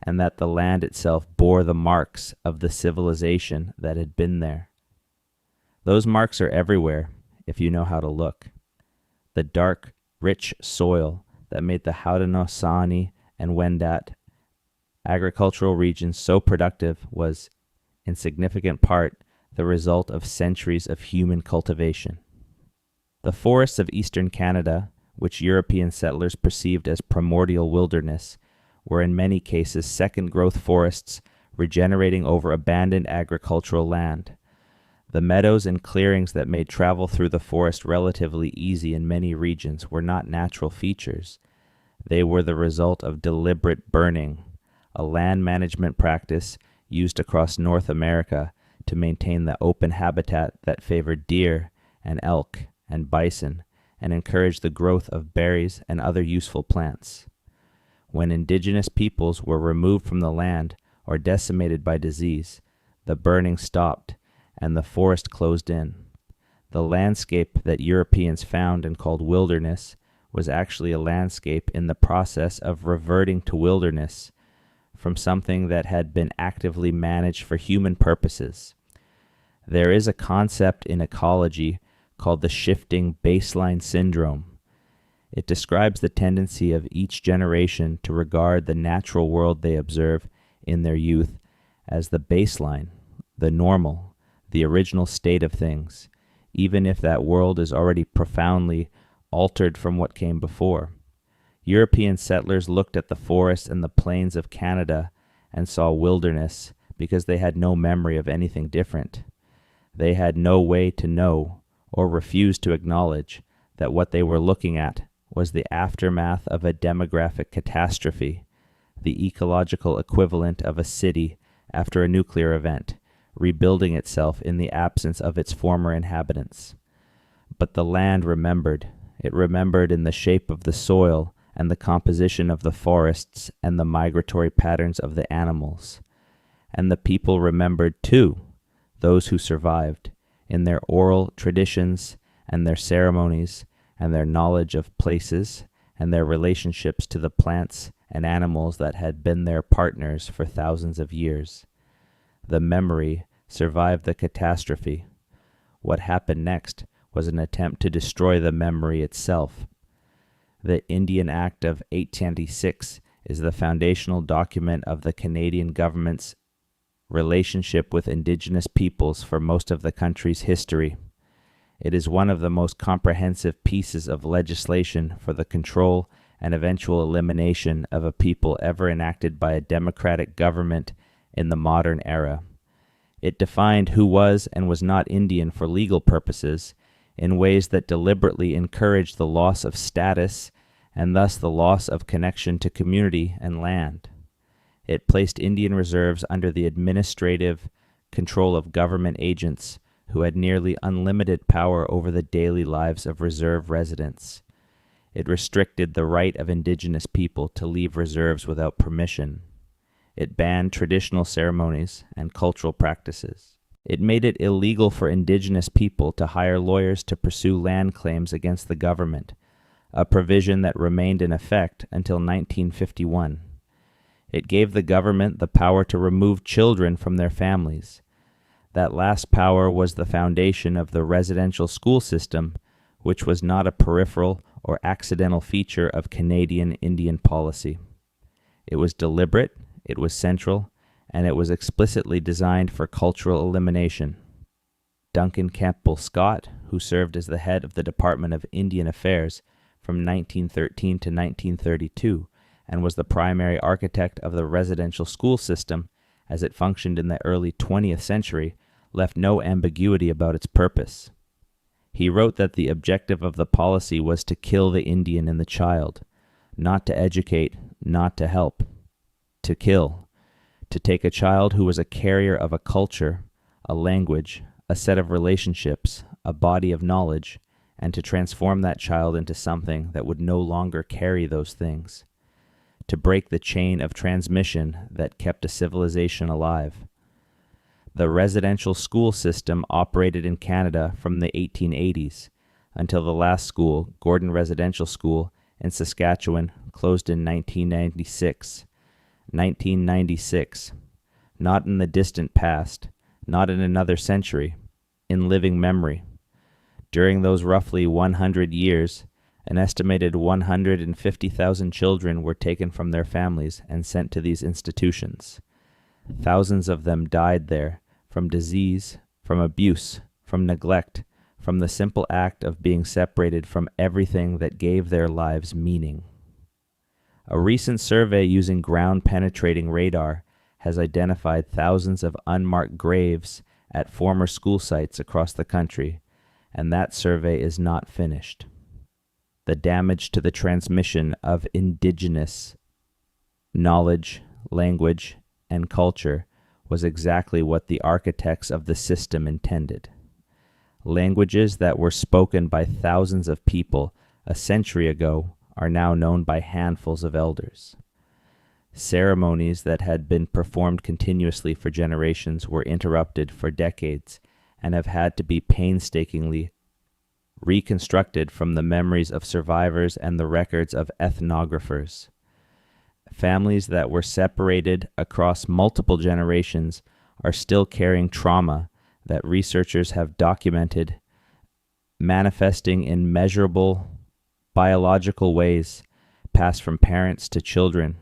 and that the land itself bore the marks of the civilization that had been there. Those marks are everywhere, if you know how to look. The dark, rich soil that made the Haudenosaunee and Wendat agricultural regions so productive was, in significant part, the result of centuries of human cultivation. The forests of eastern Canada, which European settlers perceived as primordial wilderness, were in many cases second-growth forests regenerating over abandoned agricultural land. The meadows and clearings that made travel through the forest relatively easy in many regions were not natural features. They were the result of deliberate burning, a land management practice used across North America to maintain the open habitat that favored deer and elk and bison and encouraged the growth of berries and other useful plants. When indigenous peoples were removed from the land or decimated by disease, the burning stopped and the forest closed in. The landscape that Europeans found and called wilderness was actually a landscape in the process of reverting to wilderness from something that had been actively managed for human purposes. There is a concept in ecology called the shifting baseline syndrome. It describes the tendency of each generation to regard the natural world they observe in their youth as the baseline, the normal, the original state of things, even if that world is already profoundly altered from what came before. European settlers looked at the forests and the plains of Canada and saw wilderness because they had no memory of anything different. They had no way to know or refused to acknowledge that what they were looking at was the aftermath of a demographic catastrophe, the ecological equivalent of a city after a nuclear event, rebuilding itself in the absence of its former inhabitants. But the land remembered. It remembered in the shape of the soil and the composition of the forests and the migratory patterns of the animals. And the people remembered too, those who survived, in their oral traditions and their ceremonies and their knowledge of places and their relationships to the plants and animals that had been their partners for thousands of years. The memory survived the catastrophe. What happened next was an attempt to destroy the memory itself. The Indian Act of 1896 is the foundational document of the Canadian government's relationship with Indigenous peoples for most of the country's history. It is one of the most comprehensive pieces of legislation for the control and eventual elimination of a people ever enacted by a democratic government in the modern era. It defined who was and was not Indian for legal purposes in ways that deliberately encouraged the loss of status and thus the loss of connection to community and land. It placed Indian reserves under the administrative control of government agents who had nearly unlimited power over the daily lives of reserve residents. It restricted the right of indigenous people to leave reserves without permission. It banned traditional ceremonies and cultural practices. It made it illegal for indigenous people to hire lawyers to pursue land claims against the government, a provision that remained in effect until 1951. It gave the government the power to remove children from their families. That last power was the foundation of the residential school system, which was not a peripheral or accidental feature of Canadian Indian policy. It was deliberate, it was central, and it was explicitly designed for cultural elimination. Duncan Campbell Scott, who served as the head of the Department of Indian Affairs from 1913 to 1932, and was the primary architect of the residential school system as it functioned in the early 20th century, left no ambiguity about its purpose. He wrote that the objective of the policy was to kill the Indian in the child, not to educate, not to help, to kill, to take a child who was a carrier of a culture, a language, a set of relationships, a body of knowledge, and to transform that child into something that would no longer carry those things, to break the chain of transmission that kept a civilization alive. The residential school system operated in Canada from the 1880s until the last school, Gordon Residential School in Saskatchewan, closed in 1996. 1996. Not in the distant past, not in another century, in living memory. During those roughly 100 years, an estimated 150,000 children were taken from their families and sent to these institutions. Thousands of them died there from disease, from abuse, from neglect, from the simple act of being separated from everything that gave their lives meaning. A recent survey using ground-penetrating radar has identified thousands of unmarked graves at former school sites across the country, and that survey is not finished. The damage to the transmission of indigenous knowledge, language, and culture was exactly what the architects of the system intended. Languages that were spoken by thousands of people a century ago are now known by handfuls of elders. Ceremonies that had been performed continuously for generations were interrupted for decades and have had to be painstakingly reconstructed from the memories of survivors and the records of ethnographers. Families that were separated across multiple generations are still carrying trauma that researchers have documented, manifesting in measurable biological ways, passed from parents to children,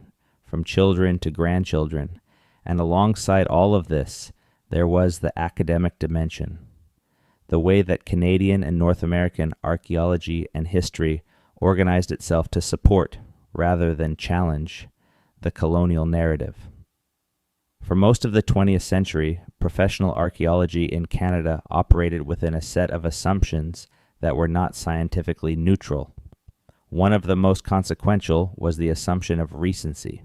from children to grandchildren, and alongside all of this, there was the academic dimension. The way that Canadian and North American archaeology and history organized itself to support, rather than challenge, the colonial narrative. For most of the 20th century, professional archaeology in Canada operated within a set of assumptions that were not scientifically neutral. One of the most consequential was the assumption of recency.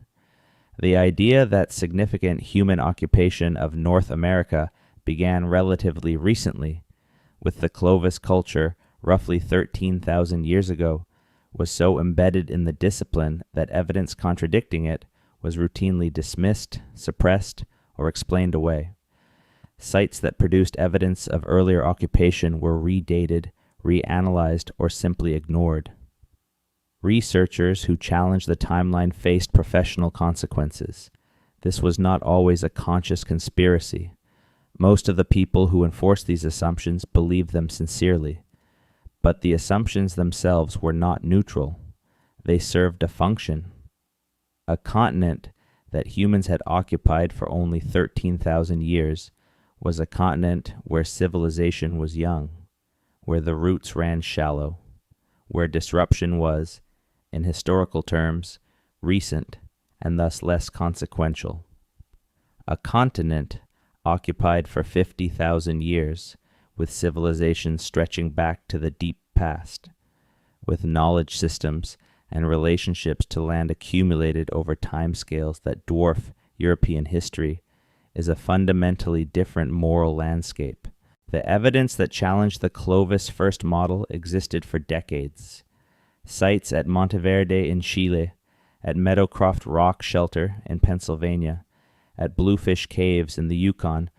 The idea that significant human occupation of North America began relatively recently, with the Clovis culture roughly 13,000 years ago, was so embedded in the discipline that evidence contradicting it was routinely dismissed, suppressed, or explained away. Sites that produced evidence of earlier occupation were redated, reanalyzed, or simply ignored. Researchers who challenged the timeline faced professional consequences. This was not always a conscious conspiracy. Most of the people who enforced these assumptions believed them sincerely. But the assumptions themselves were not neutral. They served a function. A continent that humans had occupied for only 13,000 years was a continent where civilization was young, where the roots ran shallow, where disruption was, in historical terms, recent and thus less consequential. A continent occupied for 50,000 years, with civilization stretching back to the deep past, with knowledge systems and relationships to land accumulated over timescales that dwarf European history, is a fundamentally different moral landscape. The evidence that challenged the Clovis first model existed for decades. Sites at Monteverde in Chile, at Meadowcroft Rock Shelter in Pennsylvania, at Bluefish Caves in the Yukon,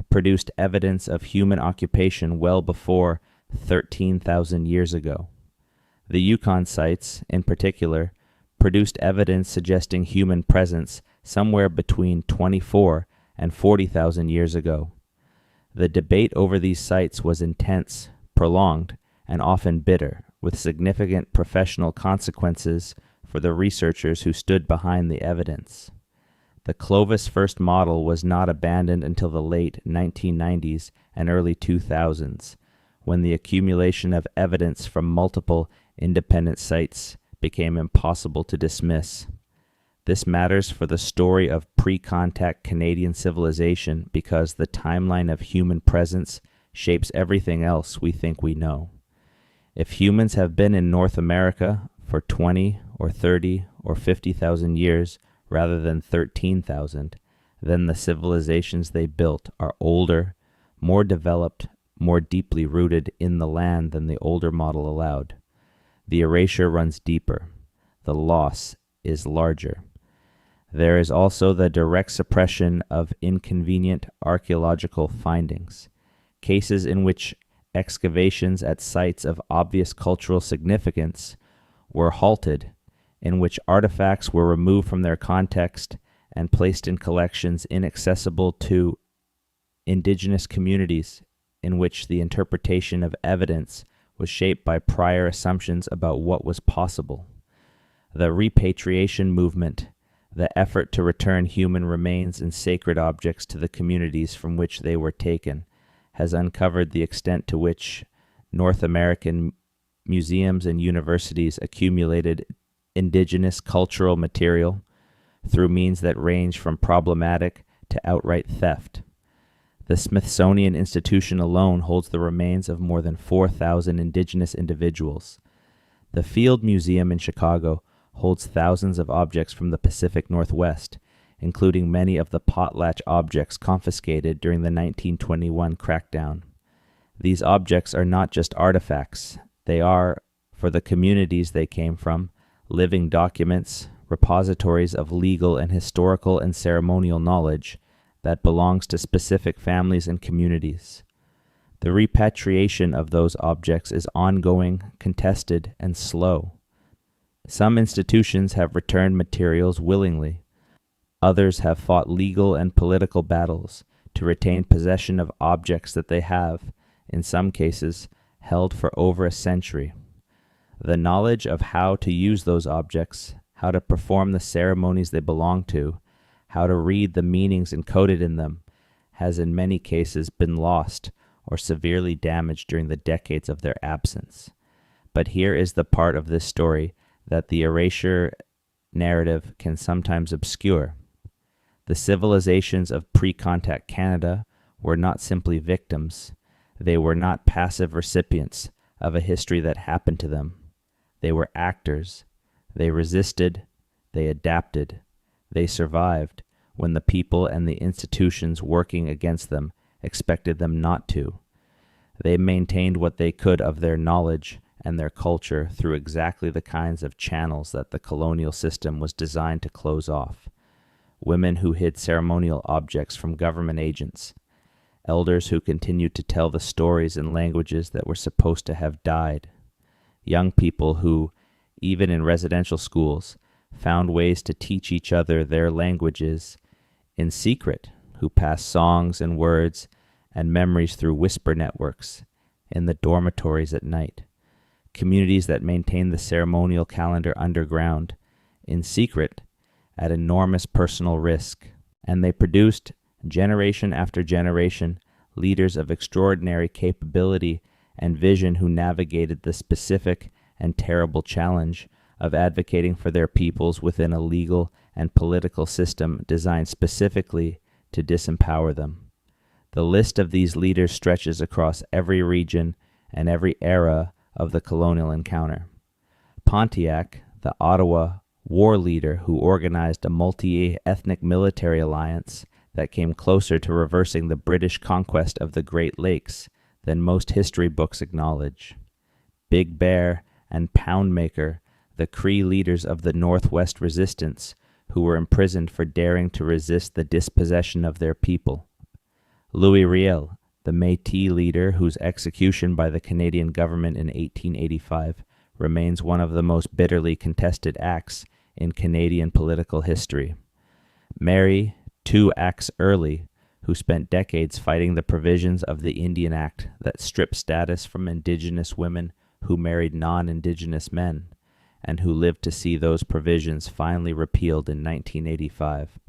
produced evidence of human occupation well before 13,000 years ago. The Yukon sites, in particular, produced evidence suggesting human presence somewhere between 24 and 40,000 years ago. The debate over these sites was intense, prolonged, and often bitter, with significant professional consequences for the researchers who stood behind the evidence. The Clovis first model was not abandoned until the late 1990s and early 2000s, when the accumulation of evidence from multiple independent sites became impossible to dismiss. This matters for the story of pre-contact Canadian civilization because the timeline of human presence shapes everything else we think we know. If humans have been in North America for 20 or 30 or 50,000 years rather than 13,000, then the civilizations they built are older, more developed, more deeply rooted in the land than the older model allowed. The erasure runs deeper. The loss is larger. There is also the direct suppression of inconvenient archaeological findings, cases in which excavations at sites of obvious cultural significance were halted, in which artifacts were removed from their context and placed in collections inaccessible to indigenous communities, in which the interpretation of evidence was shaped by prior assumptions about what was possible. The repatriation movement, the effort to return human remains and sacred objects to the communities from which they were taken, has uncovered the extent to which North American museums and universities accumulated indigenous cultural material through means that range from problematic to outright theft. The Smithsonian Institution alone holds the remains of more than 4,000 indigenous individuals. The Field Museum in Chicago holds thousands of objects from the Pacific Northwest, including many of the potlatch objects confiscated during the 1921 crackdown. These objects are not just artifacts. They are, for the communities they came from, living documents, repositories of legal and historical and ceremonial knowledge that belongs to specific families and communities. The repatriation of those objects is ongoing, contested, and slow. Some institutions have returned materials willingly. Others have fought legal and political battles to retain possession of objects that they have, in some cases, held for over a century. The knowledge of how to use those objects, how to perform the ceremonies they belong to, how to read the meanings encoded in them, has in many cases been lost or severely damaged during the decades of their absence. But here is the part of this story that the erasure narrative can sometimes obscure. The civilizations of pre-contact Canada were not simply victims. They were not passive recipients of a history that happened to them. They were actors. They resisted. They adapted. They survived when the people and the institutions working against them expected them not to. They maintained what they could of their knowledge and their culture through exactly the kinds of channels that the colonial system was designed to close off. Women who hid ceremonial objects from government agents, elders who continued to tell the stories in languages that were supposed to have died, young people who, even in residential schools, found ways to teach each other their languages in secret, who passed songs and words and memories through whisper networks in the dormitories at night, communities that maintained the ceremonial calendar underground, in secret, at enormous personal risk, and they produced, generation after generation, leaders of extraordinary capability and vision who navigated the specific and terrible challenge of advocating for their peoples within a legal and political system designed specifically to disempower them. The list of these leaders stretches across every region and every era of the colonial encounter. Pontiac, the Ottawa war leader who organized a multi-ethnic military alliance that came closer to reversing the British conquest of the Great Lakes than most history books acknowledge. Big Bear and Poundmaker, the Cree leaders of the Northwest Resistance, who were imprisoned for daring to resist the dispossession of their people. Louis Riel, the Métis leader whose execution by the Canadian government in 1885 remains one of the most bitterly contested acts in Canadian political history. Mary, 2 acts early, who spent decades fighting the provisions of the Indian Act that stripped status from Indigenous women who married non-Indigenous men, and who lived to see those provisions finally repealed in 1985.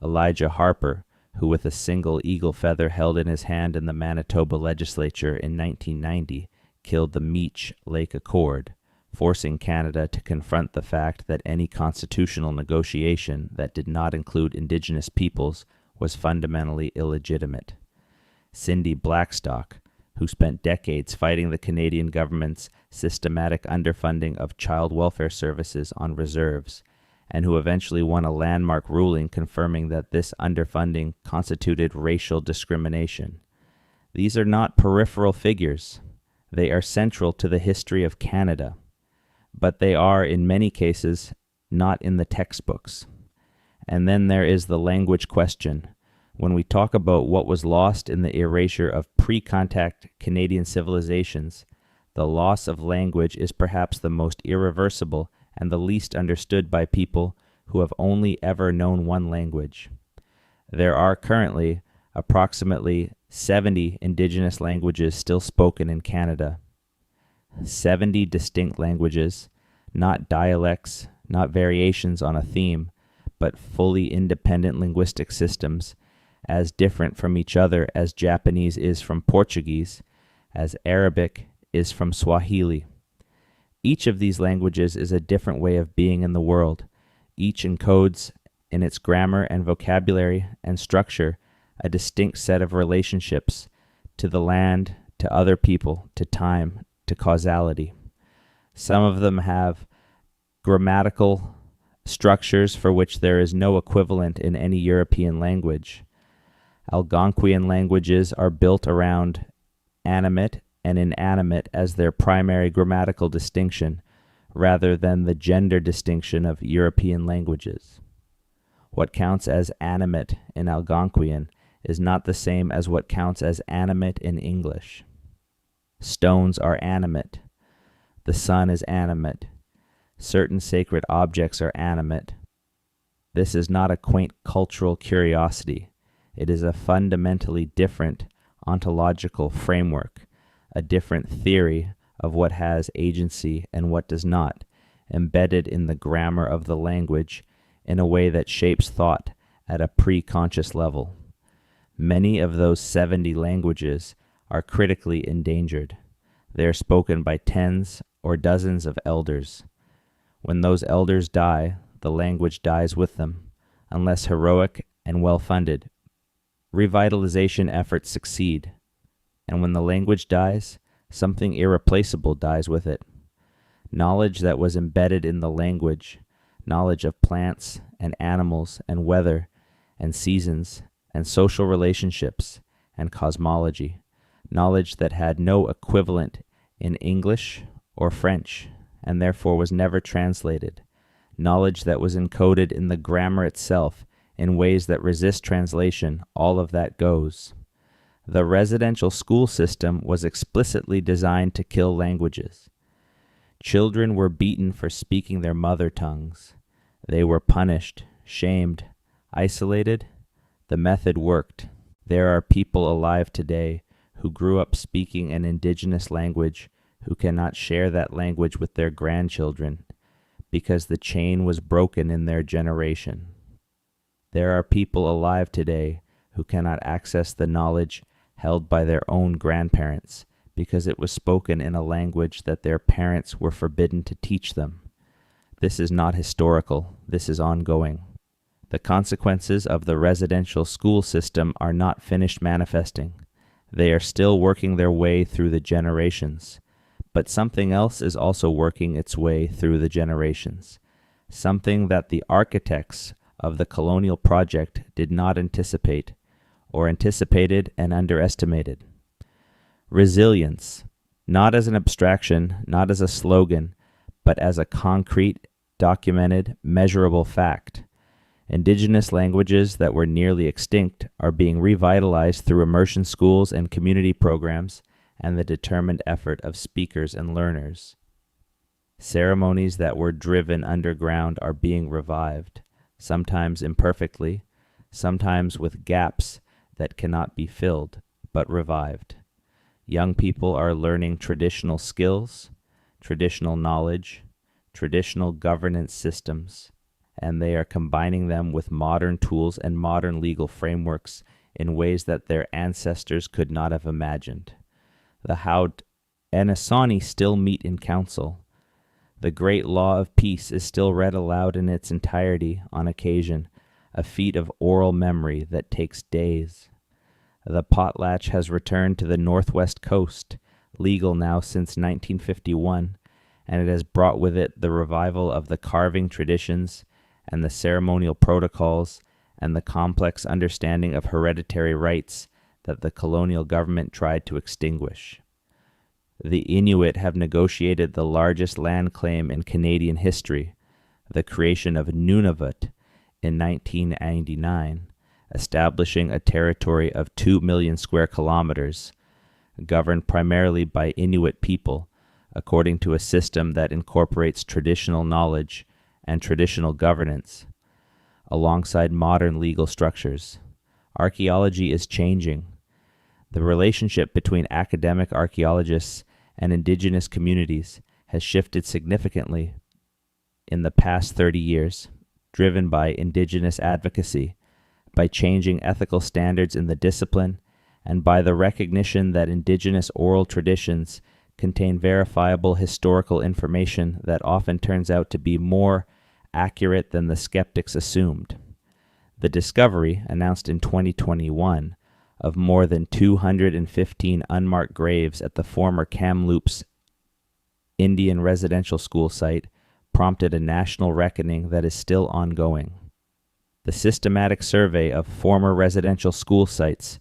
Elijah Harper, who with a single eagle feather held in his hand in the Manitoba legislature in 1990, killed the Meech Lake Accord, forcing Canada to confront the fact that any constitutional negotiation that did not include Indigenous peoples was fundamentally illegitimate. Cindy Blackstock, who spent decades fighting the Canadian government's systematic underfunding of child welfare services on reserves, and who eventually won a landmark ruling confirming that this underfunding constituted racial discrimination. These are not peripheral figures. They are central to the history of Canada, but they are, in many cases, not in the textbooks. And then there is the language question. When we talk about what was lost in the erasure of pre-contact Canadian civilizations, the loss of language is perhaps the most irreversible and the least understood by people who have only ever known one language. There are currently approximately 70 Indigenous languages still spoken in Canada. 70 distinct languages, not dialects, not variations on a theme, but fully independent linguistic systems, as different from each other as Japanese is from Portuguese, as Arabic is from Swahili. Each of these languages is a different way of being in the world. Each encodes in its grammar and vocabulary and structure a distinct set of relationships to the land, to other people, to time, to causality. Some of them have grammatical structures for which there is no equivalent in any European language. Algonquian languages are built around animate and inanimate as their primary grammatical distinction, rather than the gender distinction of European languages. What counts as animate in Algonquian is not the same as what counts as animate in English. Stones are animate. The sun is animate. Certain sacred objects are animate. This is not a quaint cultural curiosity. It is a fundamentally different ontological framework, a different theory of what has agency and what does not, embedded in the grammar of the language in a way that shapes thought at a pre-conscious level. Many of those 70 languages are critically endangered. They are spoken by tens or dozens of elders. When those elders die, the language dies with them, unless heroic and well-funded revitalization efforts succeed. And when the language dies, something irreplaceable dies with it. Knowledge that was embedded in the language, knowledge of plants and animals and weather and seasons and social relationships and cosmology, knowledge that had no equivalent in English or French and therefore was never translated, knowledge that was encoded in the grammar itself in ways that resist translation, all of that goes. The residential school system was explicitly designed to kill languages. Children were beaten for speaking their mother tongues. They were punished, shamed, isolated. The method worked. There are people alive today who grew up speaking an indigenous language who cannot share that language with their grandchildren because the chain was broken in their generation. There are people alive today who cannot access the knowledge held by their own grandparents because it was spoken in a language that their parents were forbidden to teach them. This is not historical, this is ongoing. The consequences of the residential school system are not finished manifesting. They are still working their way through the generations. But something else is also working its way through the generations. Something that the architects of the colonial project did not anticipate, or anticipated and underestimated. Resilience, not as an abstraction, not as a slogan, but as a concrete, documented, measurable fact. Indigenous languages that were nearly extinct are being revitalized through immersion schools and community programs and the determined effort of speakers and learners. Ceremonies that were driven underground are being revived, sometimes imperfectly, sometimes with gaps that cannot be filled, but revived. Young people are learning traditional skills, traditional knowledge, traditional governance systems, and they are combining them with modern tools and modern legal frameworks in ways that their ancestors could not have imagined. The Haudenosaunee still meet in council. The great law of peace is still read aloud in its entirety on occasion, a feat of oral memory that takes days. The potlatch has returned to the northwest coast, legal now since 1951, and it has brought with it the revival of the carving traditions and the ceremonial protocols and the complex understanding of hereditary rights that the colonial government tried to extinguish. The Inuit have negotiated the largest land claim in Canadian history, the creation of Nunavut in 1999, establishing a territory of 2 million square kilometers, governed primarily by Inuit people, according to a system that incorporates traditional knowledge and traditional governance, alongside modern legal structures. Archaeology is changing. The relationship between academic archaeologists and indigenous communities has shifted significantly in the past 30 years, driven by indigenous advocacy, by changing ethical standards in the discipline, and by the recognition that indigenous oral traditions contain verifiable historical information that often turns out to be more accurate than the skeptics assumed. The discovery, announced in 2021, of more than 215 unmarked graves at the former Kamloops Indian residential school site prompted a national reckoning that is still ongoing. The systematic survey of former residential school sites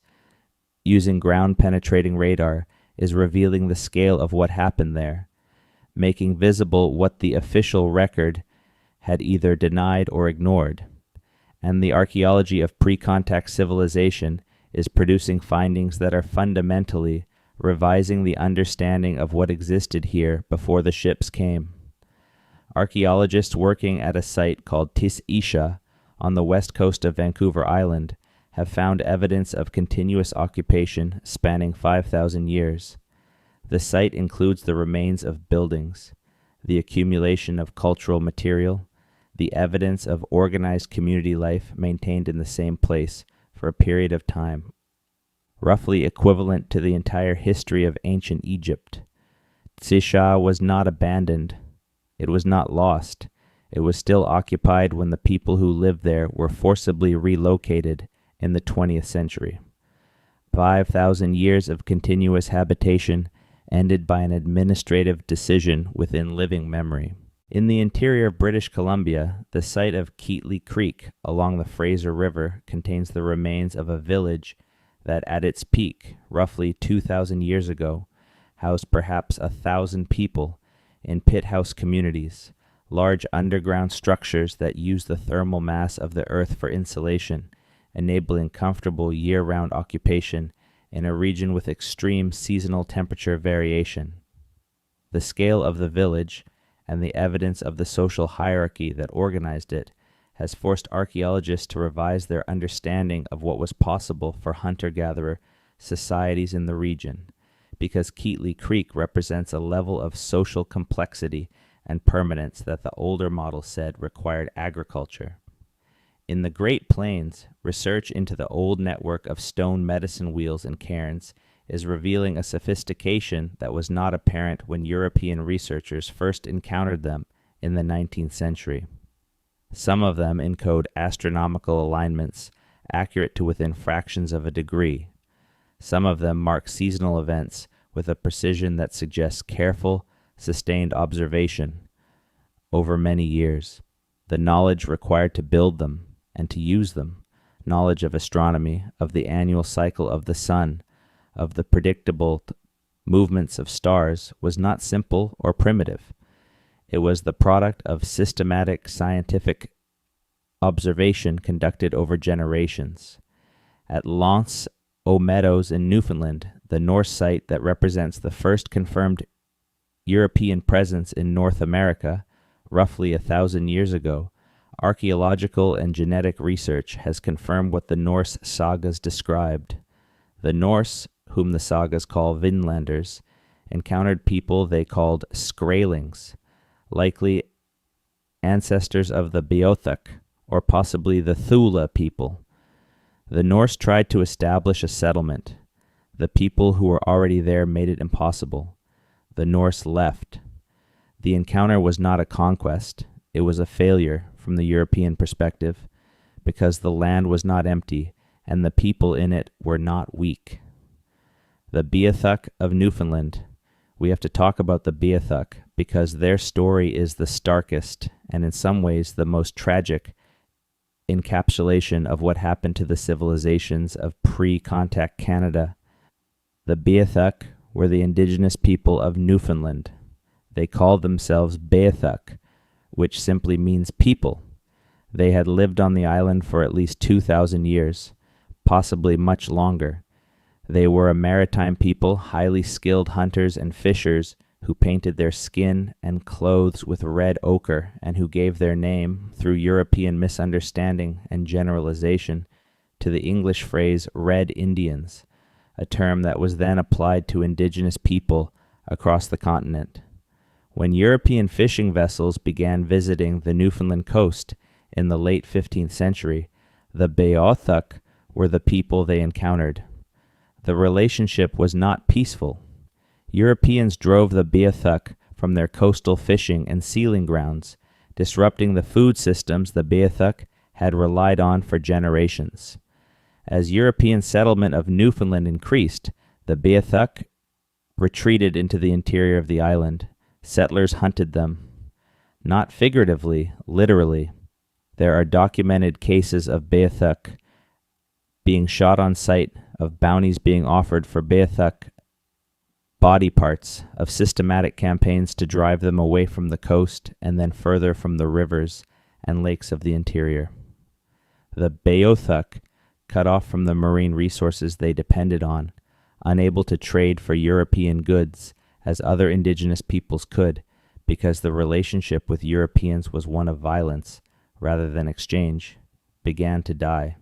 using ground-penetrating radar is revealing the scale of what happened there, making visible what the official record had either denied or ignored. And the archaeology of pre-contact civilization is producing findings that are fundamentally revising the understanding of what existed here before the ships came. Archaeologists working at a site called Tis Isha on the west coast of Vancouver Island have found evidence of continuous occupation spanning 5,000 years. The site includes the remains of buildings, the accumulation of cultural material, the evidence of organized community life maintained in the same place for a period of time, roughly equivalent to the entire history of ancient Egypt. Tsisha was not abandoned. It was not lost. It was still occupied when the people who lived there were forcibly relocated in the 20th century. 5,000 years of continuous habitation ended by an administrative decision within living memory. In the interior of British Columbia, the site of Keatley Creek along the Fraser River contains the remains of a village that at its peak, roughly 2,000 years ago, housed perhaps 1,000 people in pit house communities, large underground structures that use the thermal mass of the earth for insulation, enabling comfortable year-round occupation in a region with extreme seasonal temperature variation. The scale of the village and the evidence of the social hierarchy that organized it has forced archaeologists to revise their understanding of what was possible for hunter-gatherer societies in the region, because Keatley Creek represents a level of social complexity and permanence that the older model said required agriculture. In the Great Plains, research into the old network of stone medicine wheels and cairns is revealing a sophistication that was not apparent when European researchers first encountered them in the 19th century. Some of them encode astronomical alignments accurate to within fractions of a degree. Some of them mark seasonal events with a precision that suggests careful, sustained observation over many years. The knowledge required to build them and to use them, knowledge of astronomy, of the annual cycle of the sun, of the predictable movements of stars, was not simple or primitive. It was the product of systematic scientific observation conducted over generations. At L'Anse aux Meadows in Newfoundland, the Norse site that represents the first confirmed European presence in North America, roughly 1,000 years ago, archaeological and genetic research has confirmed what the Norse sagas described. The Norse, whom the sagas call Vinlanders, encountered people they called Skraelings, likely ancestors of the Beothuk, or possibly the Thule people. The Norse tried to establish a settlement. The people who were already there made it impossible. The Norse left. The encounter was not a conquest. It was a failure from the European perspective, because the land was not empty and the people in it were not weak. The Beothuk of Newfoundland. We have to talk about the Beothuk because their story is the starkest and in some ways the most tragic encapsulation of what happened to the civilizations of pre-contact Canada. The Beothuk were the indigenous people of Newfoundland. They called themselves Beothuk, which simply means people. They had lived on the island for at least 2,000 years, possibly much longer. They were a maritime people, highly skilled hunters and fishers who painted their skin and clothes with red ochre and who gave their name, through European misunderstanding and generalization, to the English phrase Red Indians, a term that was then applied to indigenous people across the continent. When European fishing vessels began visiting the Newfoundland coast in the late 15th century, the Beothuk were the people they encountered. The relationship was not peaceful. Europeans drove the Beothuk from their coastal fishing and sealing grounds, disrupting the food systems the Beothuk had relied on for generations. As European settlement of Newfoundland increased, the Beothuk retreated into the interior of the island. Settlers hunted them. Not figuratively, literally. There are documented cases of Beothuk being shot on sight, of bounties being offered for Beothuk body parts, of systematic campaigns to drive them away from the coast and then further from the rivers and lakes of the interior. The Beothuk, cut off from the marine resources they depended on, unable to trade for European goods as other indigenous peoples could, because the relationship with Europeans was one of violence rather than exchange, began to die.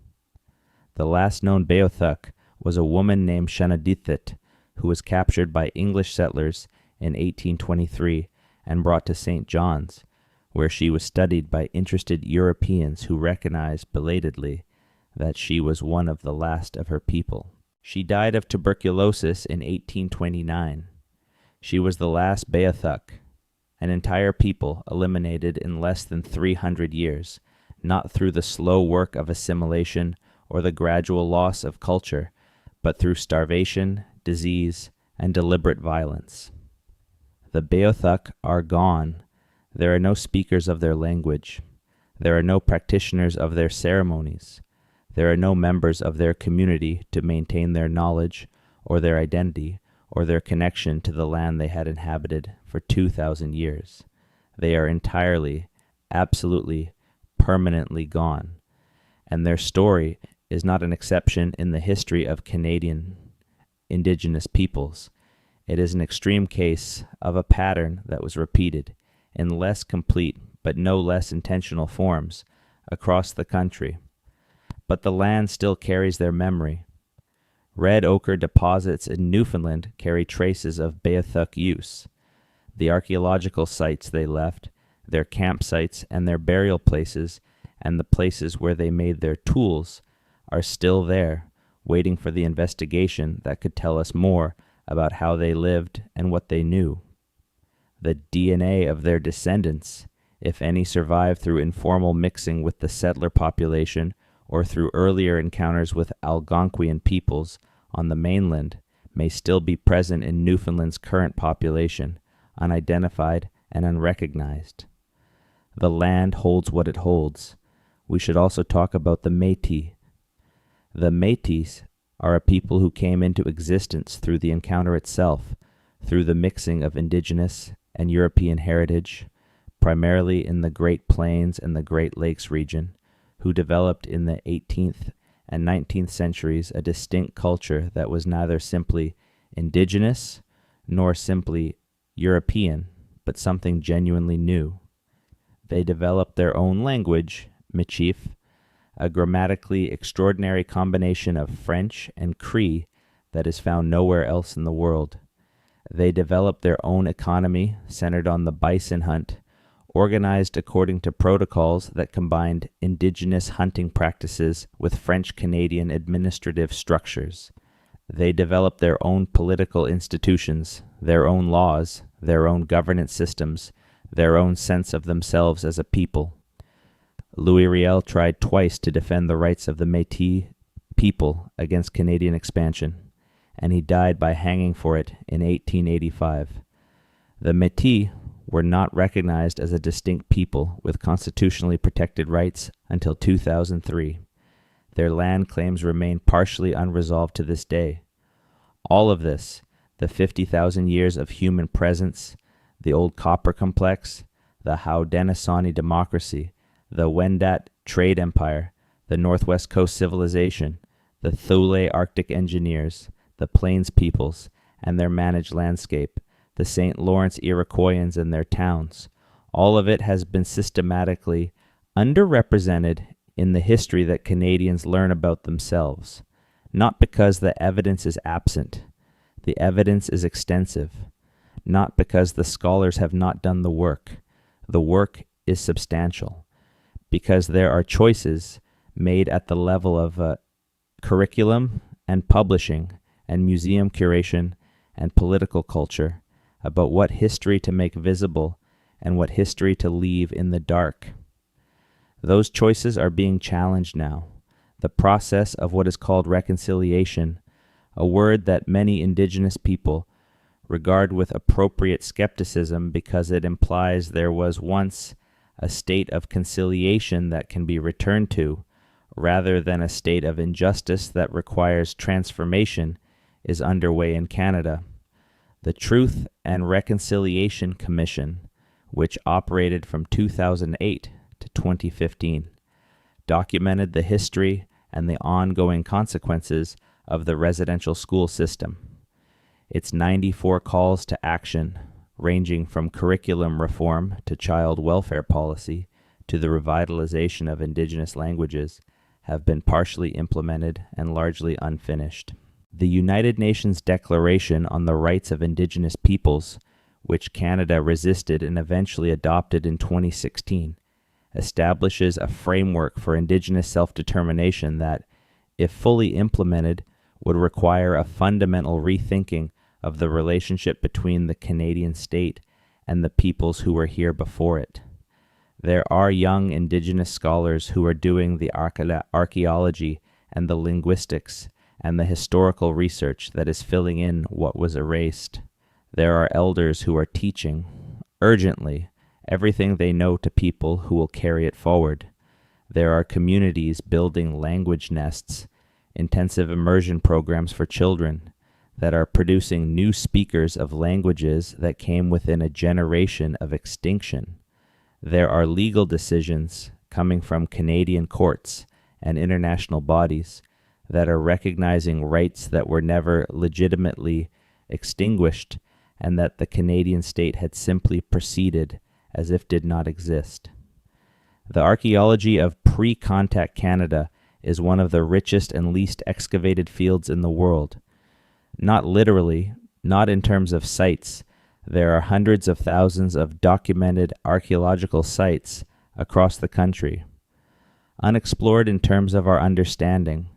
The last known Beothuk was a woman named Shanadithit, who was captured by English settlers in 1823 and brought to St. John's, where she was studied by interested Europeans who recognized belatedly that she was one of the last of her people. She died of tuberculosis in 1829. She was the last Beothuk, an entire people eliminated in less than 300 years, not through the slow work of assimilation or the gradual loss of culture, but through starvation, disease, and deliberate violence. The Beothuk are gone. There are no speakers of their language. There are no practitioners of their ceremonies. There are no members of their community to maintain their knowledge or their identity or their connection to the land they had inhabited for 2,000 years. They are entirely, absolutely, permanently gone. And their story is not an exception in the history of Canadian indigenous peoples. It is an extreme case of a pattern that was repeated in less complete but no less intentional forms across the country. But the land still carries their memory. Red ochre deposits in Newfoundland carry traces of Beothuk use. The archaeological sites they left, their campsites and their burial places, and the places where they made their tools are still there, waiting for the investigation that could tell us more about how they lived and what they knew. The DNA of their descendants, if any survived through informal mixing with the settler population or through earlier encounters with Algonquian peoples on the mainland, may still be present in Newfoundland's current population, unidentified and unrecognized. The land holds what it holds. We should also talk about the Métis. The Métis are a people who came into existence through the encounter itself, through the mixing of indigenous and European heritage, primarily in the Great Plains and the Great Lakes region, who developed in the 18th and 19th centuries a distinct culture that was neither simply indigenous nor simply European, but something genuinely new. They developed their own language, Michif, a grammatically extraordinary combination of French and Cree that is found nowhere else in the world. They developed their own economy centered on the bison hunt, organized according to protocols that combined indigenous hunting practices with French-Canadian administrative structures. They developed their own political institutions, their own laws, their own governance systems, their own sense of themselves as a people. Louis Riel tried twice to defend the rights of the Métis people against Canadian expansion, and he died by hanging for it in 1885. The Métis were not recognized as a distinct people with constitutionally protected rights until 2003. Their land claims remain partially unresolved to this day. All of this, the 50,000 years of human presence, the old copper complex, the Haudenosaunee democracy, the Wendat trade empire, the Northwest Coast civilization, the Thule Arctic engineers, the Plains peoples and their managed landscape, the St. Lawrence Iroquoians and their towns. All of it has been systematically underrepresented in the history that Canadians learn about themselves, not because the evidence is absent. The evidence is extensive, not because the scholars have not done the work. The work is substantial, because there are choices made at the level of curriculum and publishing and museum curation and political culture about what history to make visible and what history to leave in the dark. Those choices are being challenged now. The process of what is called reconciliation, a word that many Indigenous people regard with appropriate skepticism because it implies there was once a state of conciliation that can be returned to, rather than a state of injustice that requires transformation, is underway in Canada. The Truth and Reconciliation Commission, which operated from 2008 to 2015, documented the history and the ongoing consequences of the residential school system. Its 94 calls to action, ranging from curriculum reform to child welfare policy to the revitalization of Indigenous languages, have been partially implemented and largely unfinished. The United Nations Declaration on the Rights of Indigenous Peoples, which Canada resisted and eventually adopted in 2016, establishes a framework for Indigenous self-determination that, if fully implemented, would require a fundamental rethinking of the relationship between the Canadian state and the peoples who were here before it. There are young Indigenous scholars who are doing the archaeology and the linguistics and the historical research that is filling in what was erased. There are elders who are teaching, urgently, everything they know to people who will carry it forward. There are communities building language nests, intensive immersion programs for children that are producing new speakers of languages that came within a generation of extinction. There are legal decisions coming from Canadian courts and international bodies that are recognizing rights that were never legitimately extinguished and that the Canadian state had simply proceeded as if did not exist. The archaeology of pre-contact Canada is one of the richest and least excavated fields in the world. Not literally, not in terms of sites. There are hundreds of thousands of documented archaeological sites across the country. Unexplored in terms of our understanding,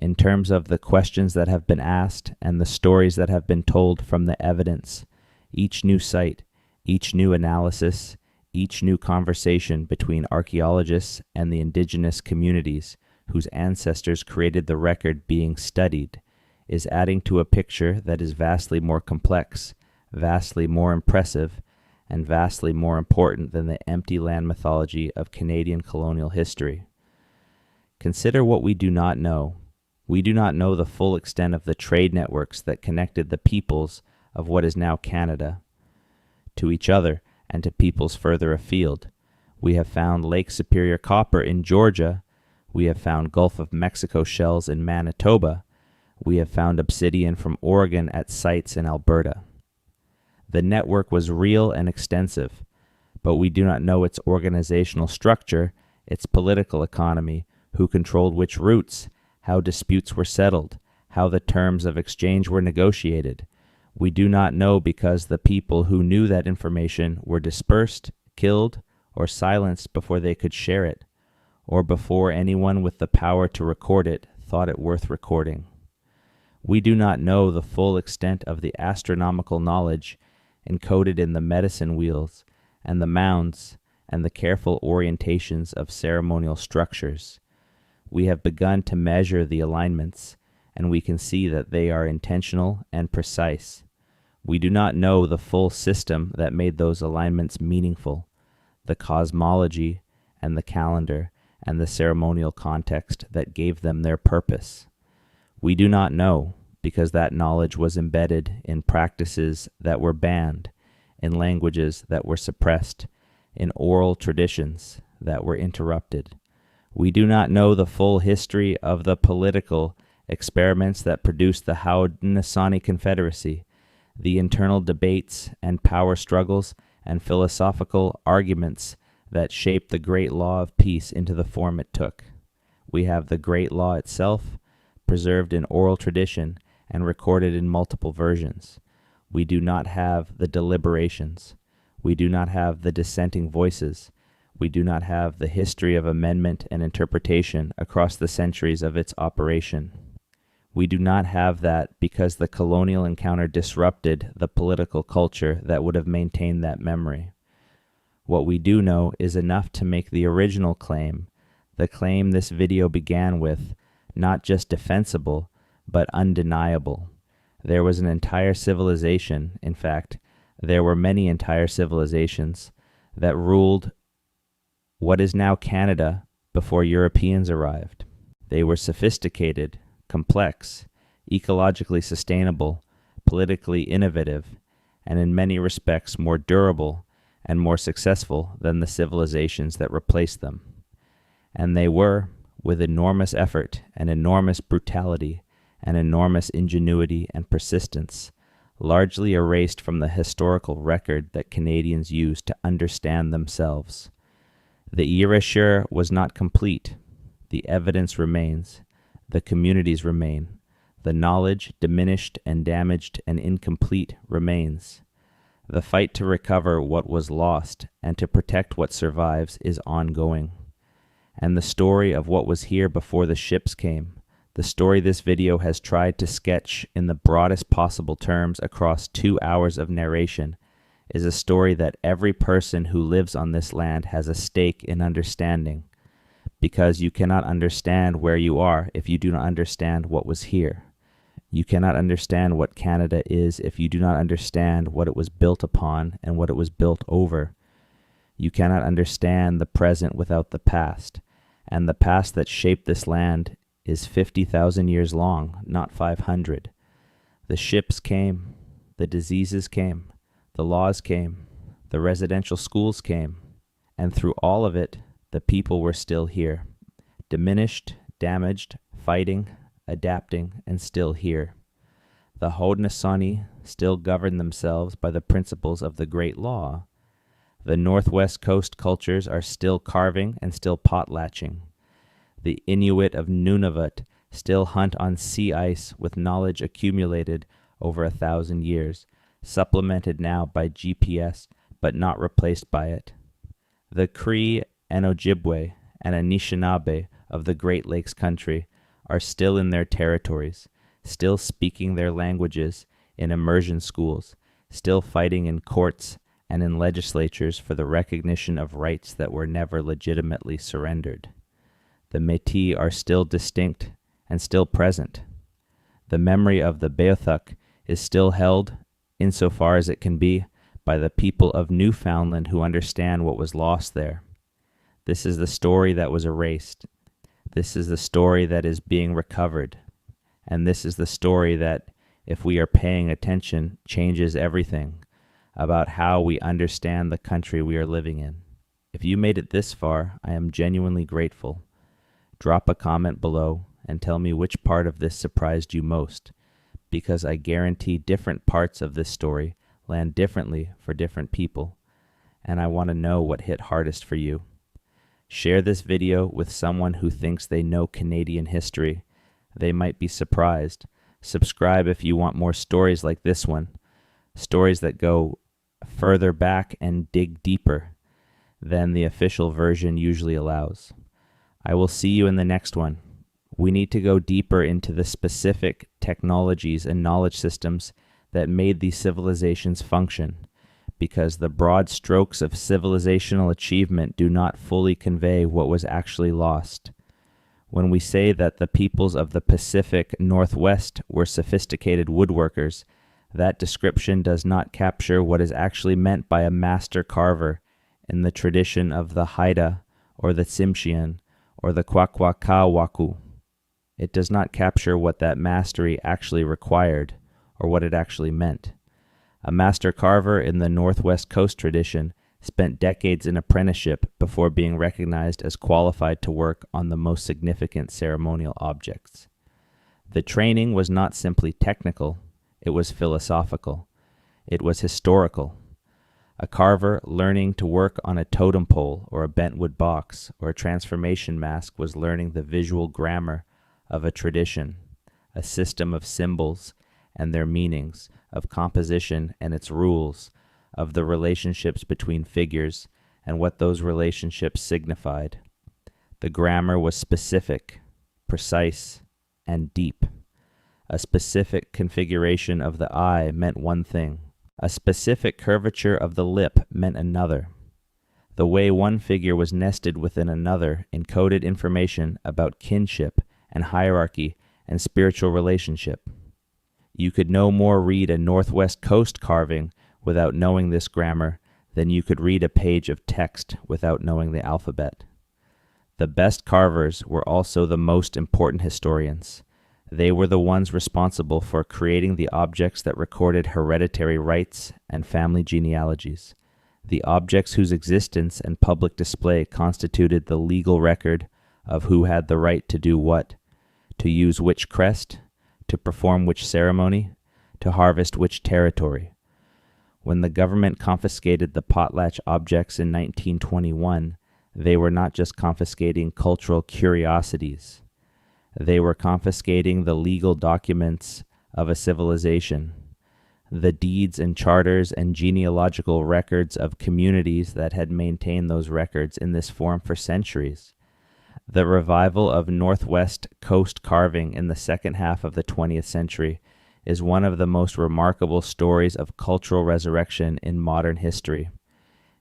in terms of the questions that have been asked and the stories that have been told from the evidence. Each new site, each new analysis, each new conversation between archaeologists and the indigenous communities whose ancestors created the record being studied is adding to a picture that is vastly more complex, vastly more impressive, and vastly more important than the empty land mythology of Canadian colonial history. Consider what we do not know. We do not know the full extent of the trade networks that connected the peoples of what is now Canada to each other and to peoples further afield. We have found Lake Superior copper in Georgia. We have found Gulf of Mexico shells in Manitoba. We have found obsidian from Oregon at sites in Alberta. The network was real and extensive, but we do not know its organizational structure, its political economy, who controlled which routes, how disputes were settled, how the terms of exchange were negotiated. We do not know because the people who knew that information were dispersed, killed, or silenced before they could share it, or before anyone with the power to record it thought it worth recording. We do not know the full extent of the astronomical knowledge encoded in the medicine wheels and the mounds and the careful orientations of ceremonial structures. We have begun to measure the alignments, and we can see that they are intentional and precise. We do not know the full system that made those alignments meaningful, the cosmology and the calendar and the ceremonial context that gave them their purpose. We do not know, because that knowledge was embedded in practices that were banned, in languages that were suppressed, in oral traditions that were interrupted. We do not know the full history of the political experiments that produced the Haudenosaunee Confederacy, the internal debates and power struggles and philosophical arguments that shaped the great law of peace into the form it took. We have the great law itself, preserved in oral tradition and recorded in multiple versions. We do not have the deliberations. We do not have the dissenting voices. We do not have the history of amendment and interpretation across the centuries of its operation. We do not have that because the colonial encounter disrupted the political culture that would have maintained that memory. What we do know is enough to make the original claim, the claim this video began with, not just defensible, but undeniable. There was an entire civilization, in fact, there were many entire civilizations that ruled what is now Canada before Europeans arrived. They were sophisticated, complex, ecologically sustainable, politically innovative, and in many respects more durable and more successful than the civilizations that replaced them. And they were, with enormous effort and enormous brutality and enormous ingenuity and persistence, largely erased from the historical record that Canadians used to understand themselves. The erasure was not complete. The evidence remains. The communities remain. The knowledge, diminished and damaged and incomplete, remains. The fight to recover what was lost and to protect what survives is ongoing. And the story of what was here before the ships came, the story this video has tried to sketch in the broadest possible terms across 2 hours of narration, is a story that every person who lives on this land has a stake in understanding, because you cannot understand where you are if you do not understand what was here. You cannot understand what Canada is if you do not understand what it was built upon and what it was built over. You cannot understand the present without the past, and the past that shaped this land is 50,000 years long, not 500. The ships came, the diseases came, the laws came, the residential schools came, and through all of it, the people were still here, diminished, damaged, fighting, adapting, and still here. The Haudenosaunee still govern themselves by the principles of the Great Law. The Northwest Coast cultures are still carving and still potlatching. The Inuit of Nunavut still hunt on sea ice with knowledge accumulated over 1,000 years, supplemented now by GPS, but not replaced by it. The Cree and Ojibwe and Anishinaabe of the Great Lakes country are still in their territories, still speaking their languages in immersion schools, still fighting in courts and in legislatures for the recognition of rights that were never legitimately surrendered. The Métis are still distinct and still present. The memory of the Beothuk is still held, insofar as it can be, by the people of Newfoundland who understand what was lost there. This is the story that was erased. This is the story that is being recovered. And this is the story that, if we are paying attention, changes everything about how we understand the country we are living in. If you made it this far, I am genuinely grateful. Drop a comment below and tell me which part of this surprised you most, because I guarantee different parts of this story land differently for different people, and I want to know what hit hardest for you. Share this video with someone who thinks they know Canadian history. They might be surprised. Subscribe if you want more stories like this one, stories that go further back and dig deeper than the official version usually allows. I will see you in the next one. We need to go deeper into the specific technologies and knowledge systems that made these civilizations function, because the broad strokes of civilizational achievement do not fully convey what was actually lost. When we say that the peoples of the Pacific Northwest were sophisticated woodworkers, that description does not capture what is actually meant by a master carver in the tradition of the Haida or the Tsimshian or the Kwakwakawaku. It does not capture what that mastery actually required or what it actually meant. A master carver in the Northwest Coast tradition spent decades in apprenticeship before being recognized as qualified to work on the most significant ceremonial objects. The training was not simply technical, it was philosophical. It was historical. A carver learning to work on a totem pole or a bentwood box or a transformation mask was learning the visual grammar of a tradition, a system of symbols and their meanings, of composition and its rules, of the relationships between figures and what those relationships signified. The grammar was specific, precise, and deep. A specific configuration of the eye meant one thing. A specific curvature of the lip meant another. The way one figure was nested within another encoded information about kinship and hierarchy and spiritual relationship. You could no more read a Northwest Coast carving without knowing this grammar than you could read a page of text without knowing the alphabet. The best carvers were also the most important historians. They were the ones responsible for creating the objects that recorded hereditary rights and family genealogies, the objects whose existence and public display constituted the legal record of who had the right to do what, to use which crest, to perform which ceremony, to harvest which territory. When the government confiscated the potlatch objects in 1921, they were not just confiscating cultural curiosities. They were confiscating the legal documents of a civilization, the deeds and charters and genealogical records of communities that had maintained those records in this form for centuries. The revival of Northwest Coast carving in the second half of the 20th century is one of the most remarkable stories of cultural resurrection in modern history.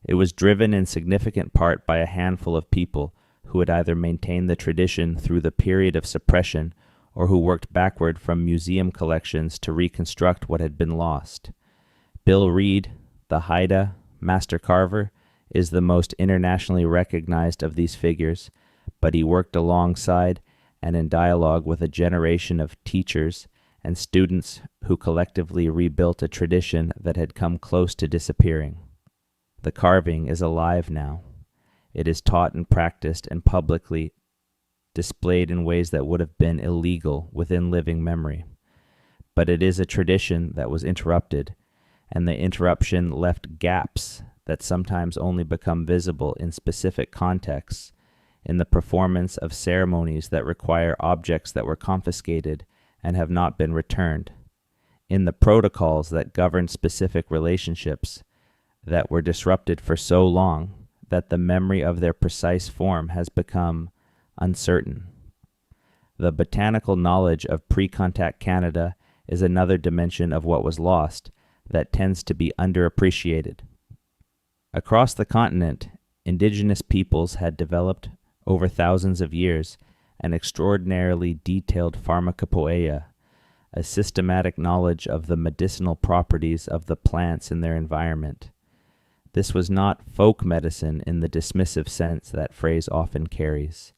It was driven in significant part by a handful of people who had either maintained the tradition through the period of suppression or who worked backward from museum collections to reconstruct what had been lost. Bill Reed, the Haida master carver, is the most internationally recognized of these figures, but he worked alongside and in dialogue with a generation of teachers and students who collectively rebuilt a tradition that had come close to disappearing. The carving is alive now. It is taught and practiced and publicly displayed in ways that would have been illegal within living memory. But it is a tradition that was interrupted, and the interruption left gaps that sometimes only become visible in specific contexts, in the performance of ceremonies that require objects that were confiscated and have not been returned, in the protocols that govern specific relationships that were disrupted for so long that the memory of their precise form has become uncertain. The botanical knowledge of pre-contact Canada is another dimension of what was lost that tends to be underappreciated. Across the continent, indigenous peoples had developed over thousands of years an extraordinarily detailed pharmacopoeia, a systematic knowledge of the medicinal properties of the plants in their environment. This was not folk medicine in the dismissive sense that phrase often carries.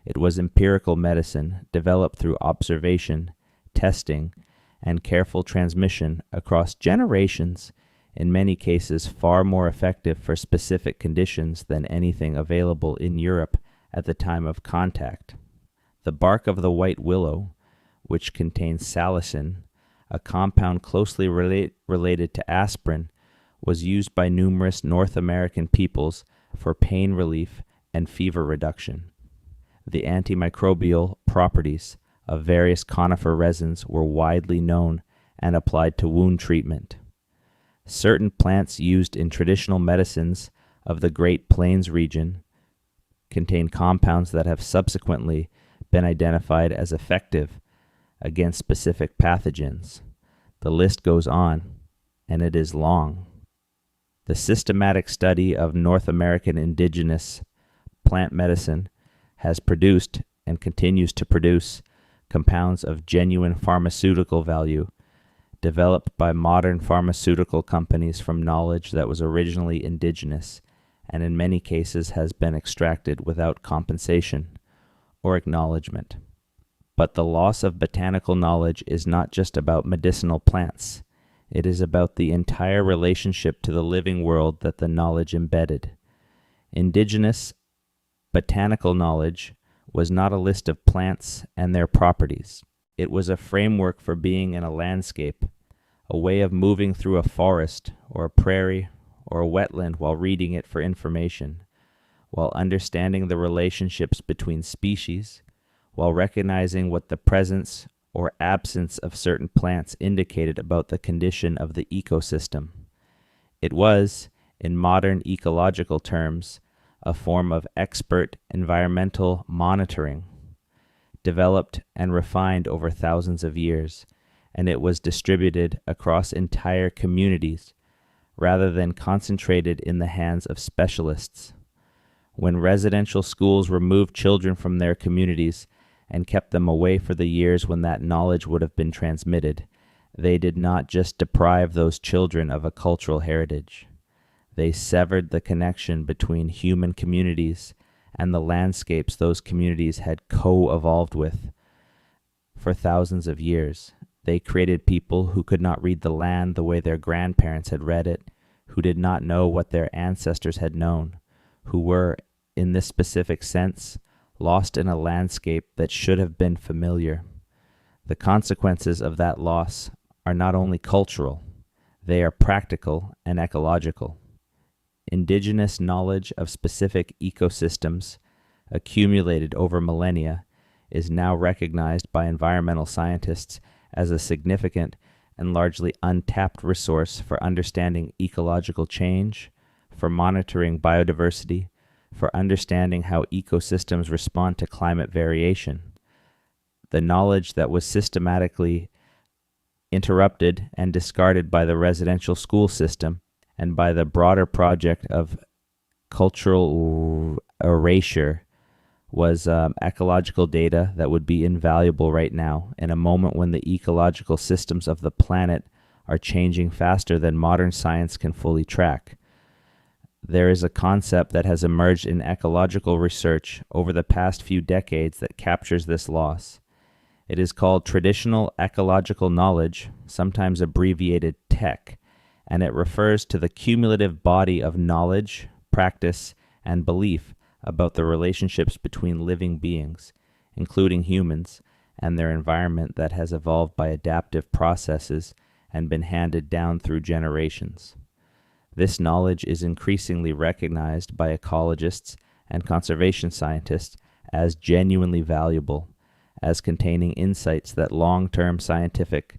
It was empirical medicine developed through observation, testing, and careful transmission across generations, in many cases far more effective for specific conditions than anything available in Europe at the time of contact. The bark of the white willow, which contains salicin, a compound closely related to aspirin, was used by numerous North American peoples for pain relief and fever reduction. The antimicrobial properties of various conifer resins were widely known and applied to wound treatment. Certain plants used in traditional medicines of the Great Plains region contain compounds that have subsequently been identified as effective against specific pathogens. The list goes on, and it is long. The systematic study of North American indigenous plant medicine has produced and continues to produce compounds of genuine pharmaceutical value developed by modern pharmaceutical companies from knowledge that was originally indigenous and in many cases has been extracted without compensation or acknowledgement. But the loss of botanical knowledge is not just about medicinal plants. It is about the entire relationship to the living world that the knowledge embedded. Indigenous botanical knowledge was not a list of plants and their properties. It was a framework for being in a landscape, a way of moving through a forest or a prairie or a wetland while reading it for information, while understanding the relationships between species, while recognizing what the presence or absence of certain plants indicated about the condition of the ecosystem. It was, in modern ecological terms, a form of expert environmental monitoring, developed and refined over thousands of years, and it was distributed across entire communities rather than concentrated in the hands of specialists. When residential schools removed children from their communities and kept them away for the years when that knowledge would have been transmitted, they did not just deprive those children of a cultural heritage. They severed the connection between human communities and the landscapes those communities had co-evolved with for thousands of years. They created people who could not read the land the way their grandparents had read it, who did not know what their ancestors had known, who were, in this specific sense, lost in a landscape that should have been familiar. The consequences of that loss are not only cultural, they are practical and ecological. Indigenous knowledge of specific ecosystems accumulated over millennia is now recognized by environmental scientists as a significant and largely untapped resource for understanding ecological change, for monitoring biodiversity, for understanding how ecosystems respond to climate variation. The knowledge that was systematically interrupted and discarded by the residential school system and by the broader project of cultural erasure was ecological data that would be invaluable right now in a moment when the ecological systems of the planet are changing faster than modern science can fully track. There is a concept that has emerged in ecological research over the past few decades that captures this loss. It is called traditional ecological knowledge, sometimes abbreviated TEC, and it refers to the cumulative body of knowledge, practice, and belief about the relationships between living beings, including humans, and their environment that has evolved by adaptive processes and been handed down through generations. This knowledge is increasingly recognized by ecologists and conservation scientists as genuinely valuable, as containing insights that long-term scientific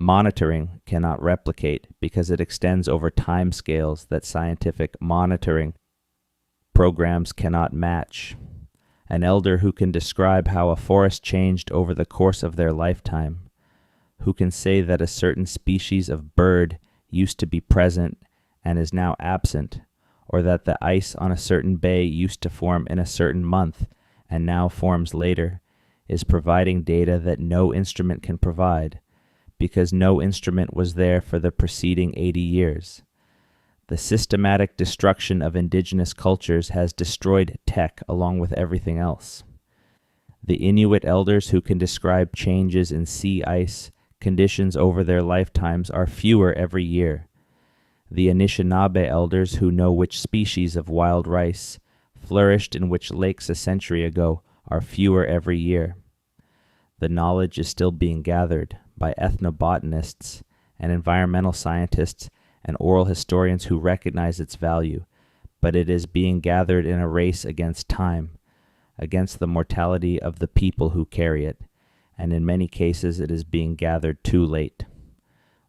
monitoring cannot replicate because it extends over time scales that scientific monitoring programs cannot match. an elder who can describe how a forest changed over the course of their lifetime, who can say that a certain species of bird used to be present and is now absent, or that the ice on a certain bay used to form in a certain month and now forms later, is providing data that no instrument can provide, because no instrument was there for the preceding 80 years. The systematic destruction of indigenous cultures has destroyed tech along with everything else. The Inuit elders who can describe changes in sea ice conditions over their lifetimes are fewer every year. The Anishinaabe elders who know which species of wild rice flourished in which lakes a century ago are fewer every year. The knowledge is still being gathered by ethnobotanists and environmental scientists and oral historians who recognize its value, but it is being gathered in a race against time, against the mortality of the people who carry it, and in many cases it is being gathered too late.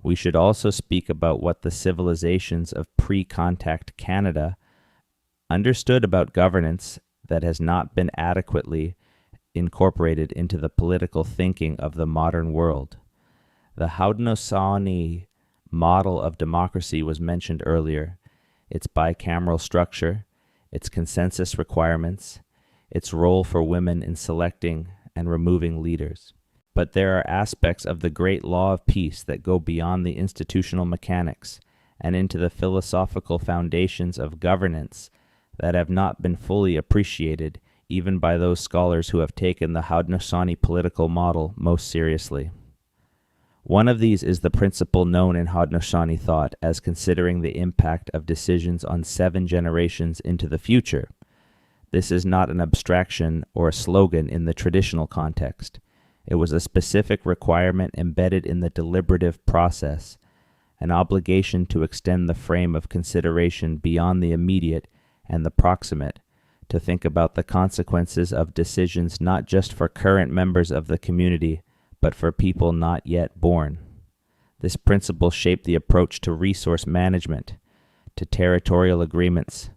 We should also speak about what the civilizations of pre-contact Canada understood about governance that has not been adequately incorporated into the political thinking of the modern world. The Haudenosaunee model of democracy was mentioned earlier. Its bicameral structure, its consensus requirements, its role for women in selecting and removing leaders. But there are aspects of the great law of peace that go beyond the institutional mechanics and into the philosophical foundations of governance that have not been fully appreciated even by those scholars who have taken the Haudenosaunee political model most seriously. One of these is the principle known in Haudenosaunee thought as considering the impact of decisions on 7 generations into the future. This is not an abstraction or a slogan in the traditional context. It was a specific requirement embedded in the deliberative process, an obligation to extend the frame of consideration beyond the immediate and the proximate, to think about the consequences of decisions not just for current members of the community, but for people not yet born. This principle shaped the approach to resource management, to territorial agreements,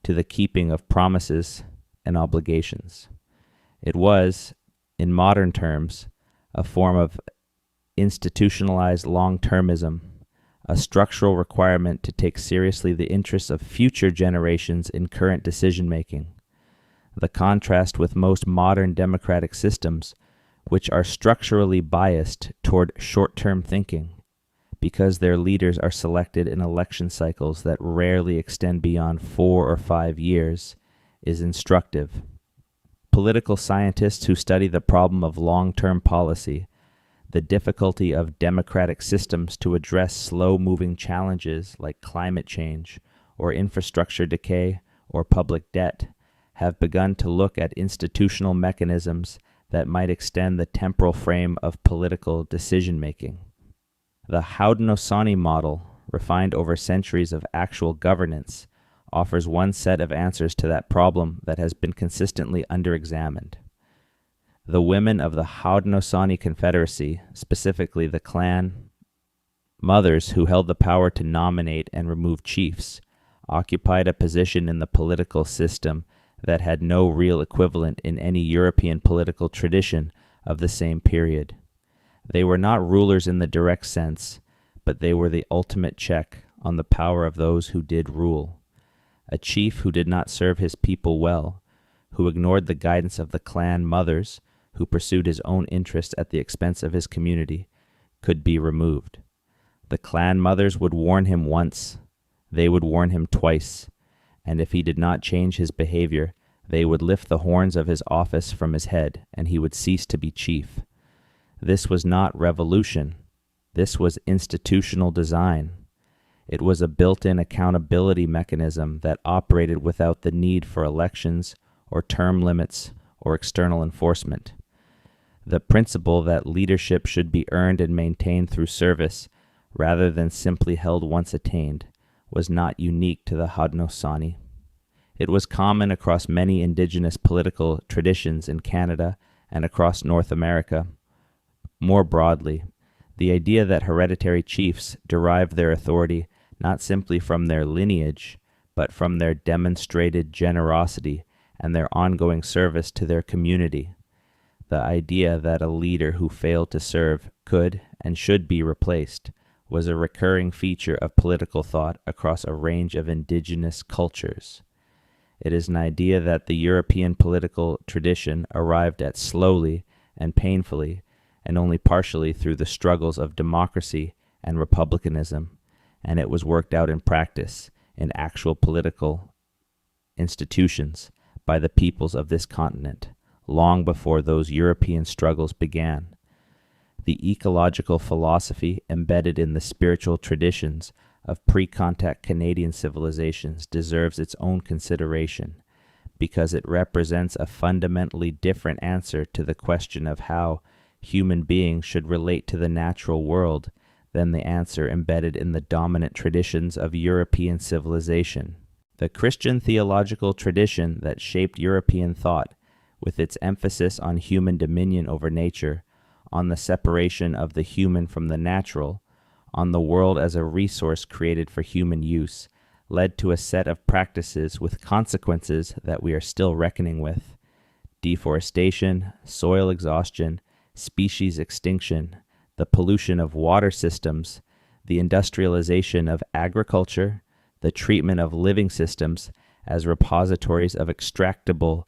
to the keeping of promises and obligations. It was, in modern terms, a form of institutionalized long-termism, a structural requirement to take seriously the interests of future generations in current decision-making. The contrast with most modern democratic systems, which are structurally biased toward short-term thinking, because their leaders are selected in election cycles that rarely extend beyond 4 or 5 years, is instructive. Political scientists who study the problem of long-term policy, the difficulty of democratic systems to address slow-moving challenges like climate change or infrastructure decay or public debt, have begun to look at institutional mechanisms that might extend the temporal frame of political decision-making. The Haudenosaunee model, refined over centuries of actual governance, offers one set of answers to that problem that has been consistently underexamined. The women of the Haudenosaunee Confederacy, specifically the clan mothers who held the power to nominate and remove chiefs, occupied a position in the political system that had no real equivalent in any European political tradition of the same period. They were not rulers in the direct sense, but they were the ultimate check on the power of those who did rule. A chief who did not serve his people well, who ignored the guidance of the clan mothers, who pursued his own interests at the expense of his community, could be removed. The clan mothers would warn him once, they would warn him twice, and if he did not change his behavior, they would lift the horns of his office from his head, and he would cease to be chief. This was not revolution. This was institutional design. It was a built-in accountability mechanism that operated without the need for elections or term limits or external enforcement. The principle that leadership should be earned and maintained through service rather than simply held once attained was not unique to the Haudenosaunee. It was common across many indigenous political traditions in Canada and across North America. More broadly, the idea that hereditary chiefs derived their authority not simply from their lineage, but from their demonstrated generosity and their ongoing service to their community. The idea that a leader who failed to serve could and should be replaced was a recurring feature of political thought across a range of indigenous cultures. It is an idea that the European political tradition arrived at slowly and painfully, and only partially through the struggles of democracy and republicanism, and it was worked out in practice in actual political institutions by the peoples of this continent, long before those European struggles began. The ecological philosophy embedded in the spiritual traditions of pre-contact Canadian civilizations deserves its own consideration, because it represents a fundamentally different answer to the question of how human beings should relate to the natural world than the answer embedded in the dominant traditions of European civilization. The Christian theological tradition that shaped European thought, with its emphasis on human dominion over nature, on the separation of the human from the natural, on the world as a resource created for human use, led to a set of practices with consequences that we are still reckoning with: deforestation, soil exhaustion, species extinction, the pollution of water systems, the industrialization of agriculture, the treatment of living systems as repositories of extractable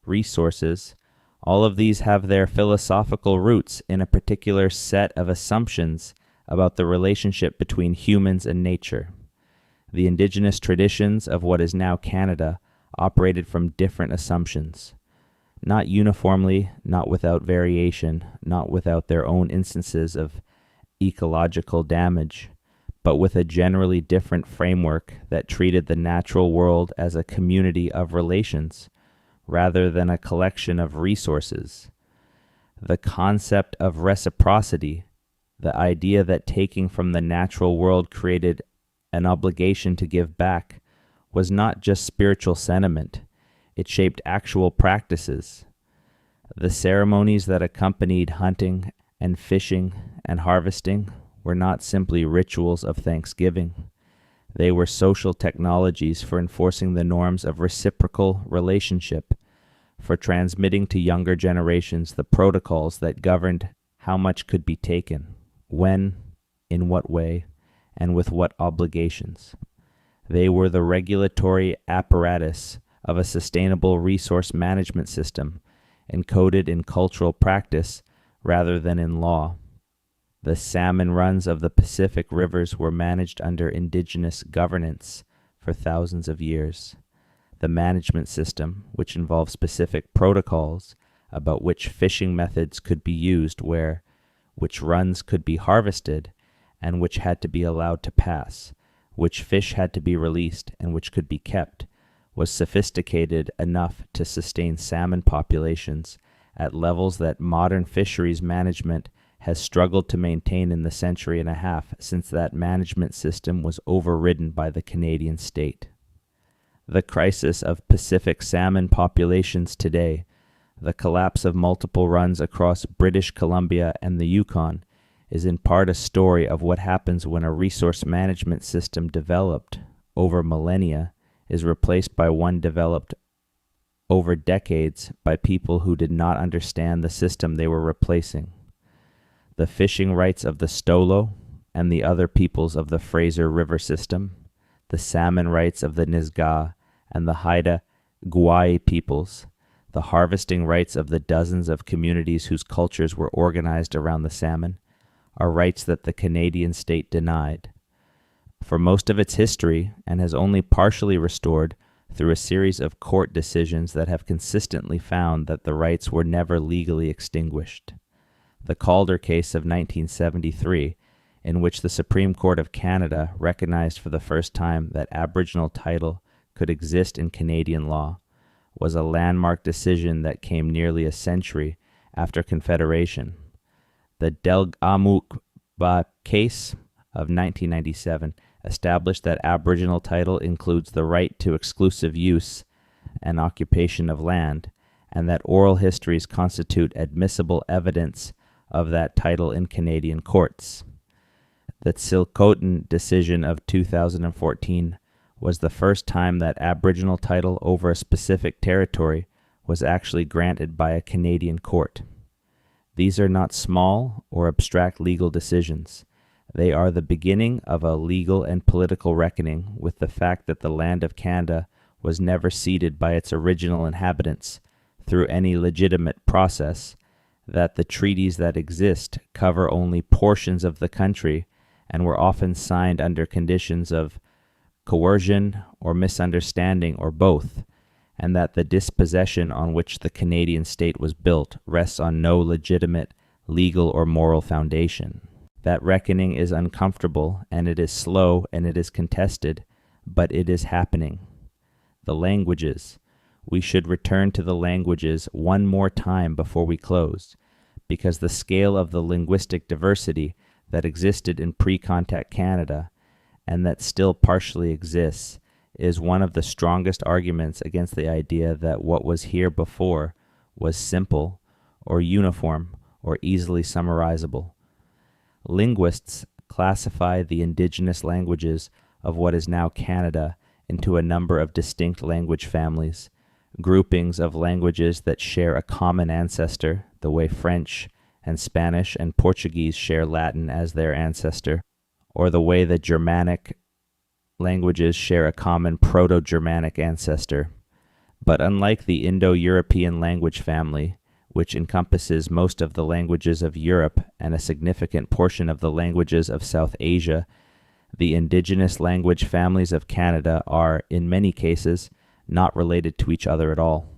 resources. All of these have their philosophical roots in a particular set of assumptions about the relationship between humans and nature. The indigenous traditions of what is now Canada operated from different assumptions. Not uniformly, not without variation, not without their own instances of ecological damage, but with a generally different framework that treated the natural world as a community of relations, rather than a collection of resources. The concept of reciprocity, the idea that taking from the natural world created an obligation to give back, was not just spiritual sentiment. It shaped actual practices. The ceremonies that accompanied hunting and fishing and harvesting were not simply rituals of thanksgiving. They were social technologies for enforcing the norms of reciprocal relationship, for transmitting to younger generations the protocols that governed how much could be taken, when, in what way, and with what obligations. They were the regulatory apparatus of a sustainable resource management system, encoded in cultural practice rather than in law. The salmon runs of the Pacific rivers were managed under indigenous governance for thousands of years. The management system, which involved specific protocols about which fishing methods could be used where, which runs could be harvested, and which had to be allowed to pass, which fish had to be released and which could be kept, was sophisticated enough to sustain salmon populations at levels that modern fisheries management has struggled to maintain in the century and a half since that management system was overridden by the Canadian state. The crisis of Pacific salmon populations today, the collapse of multiple runs across British Columbia and the Yukon, is in part a story of what happens when a resource management system developed over millennia is replaced by one developed over decades by people who did not understand the system they were replacing. The fishing rights of the Stolo and the other peoples of the Fraser River system, the salmon rights of the Nisga'a and the Haida Gwaii peoples, the harvesting rights of the dozens of communities whose cultures were organized around the salmon, are rights that the Canadian state denied. For most of its history, and has only partially restored through a series of court decisions that have consistently found that the rights were never legally extinguished. The Calder case of 1973, in which the Supreme Court of Canada recognized for the first time that Aboriginal title could exist in Canadian law, was a landmark decision that came nearly a century after Confederation. The Delgamuukw case of 1997 established that Aboriginal title includes the right to exclusive use and occupation of land, and that oral histories constitute admissible evidence of that title in Canadian courts. The Tsilhqot'in decision of 2014 was the first time that Aboriginal title over a specific territory was actually granted by a Canadian court. These are not small or abstract legal decisions. They are the beginning of a legal and political reckoning with the fact that the land of Canada was never ceded by its original inhabitants through any legitimate process, that the treaties that exist cover only portions of the country and were often signed under conditions of coercion or misunderstanding or both, and that the dispossession on which the Canadian state was built rests on no legitimate legal or moral foundation. That reckoning is uncomfortable, and it is slow, and it is contested, but it is happening. The languages. We should return to the languages one more time before we close, because the scale of the linguistic diversity that existed in pre-contact Canada, and that still partially exists, is one of the strongest arguments against the idea that what was here before was simple or uniform or easily summarizable. Linguists classify the indigenous languages of what is now Canada into a number of distinct language families, groupings of languages that share a common ancestor, the way French and Spanish and Portuguese share Latin as their ancestor, or the way the Germanic languages share a common Proto-Germanic ancestor. But unlike the Indo-European language family, which encompasses most of the languages of Europe and a significant portion of the languages of South Asia, the indigenous language families of Canada are, in many cases, not related to each other at all.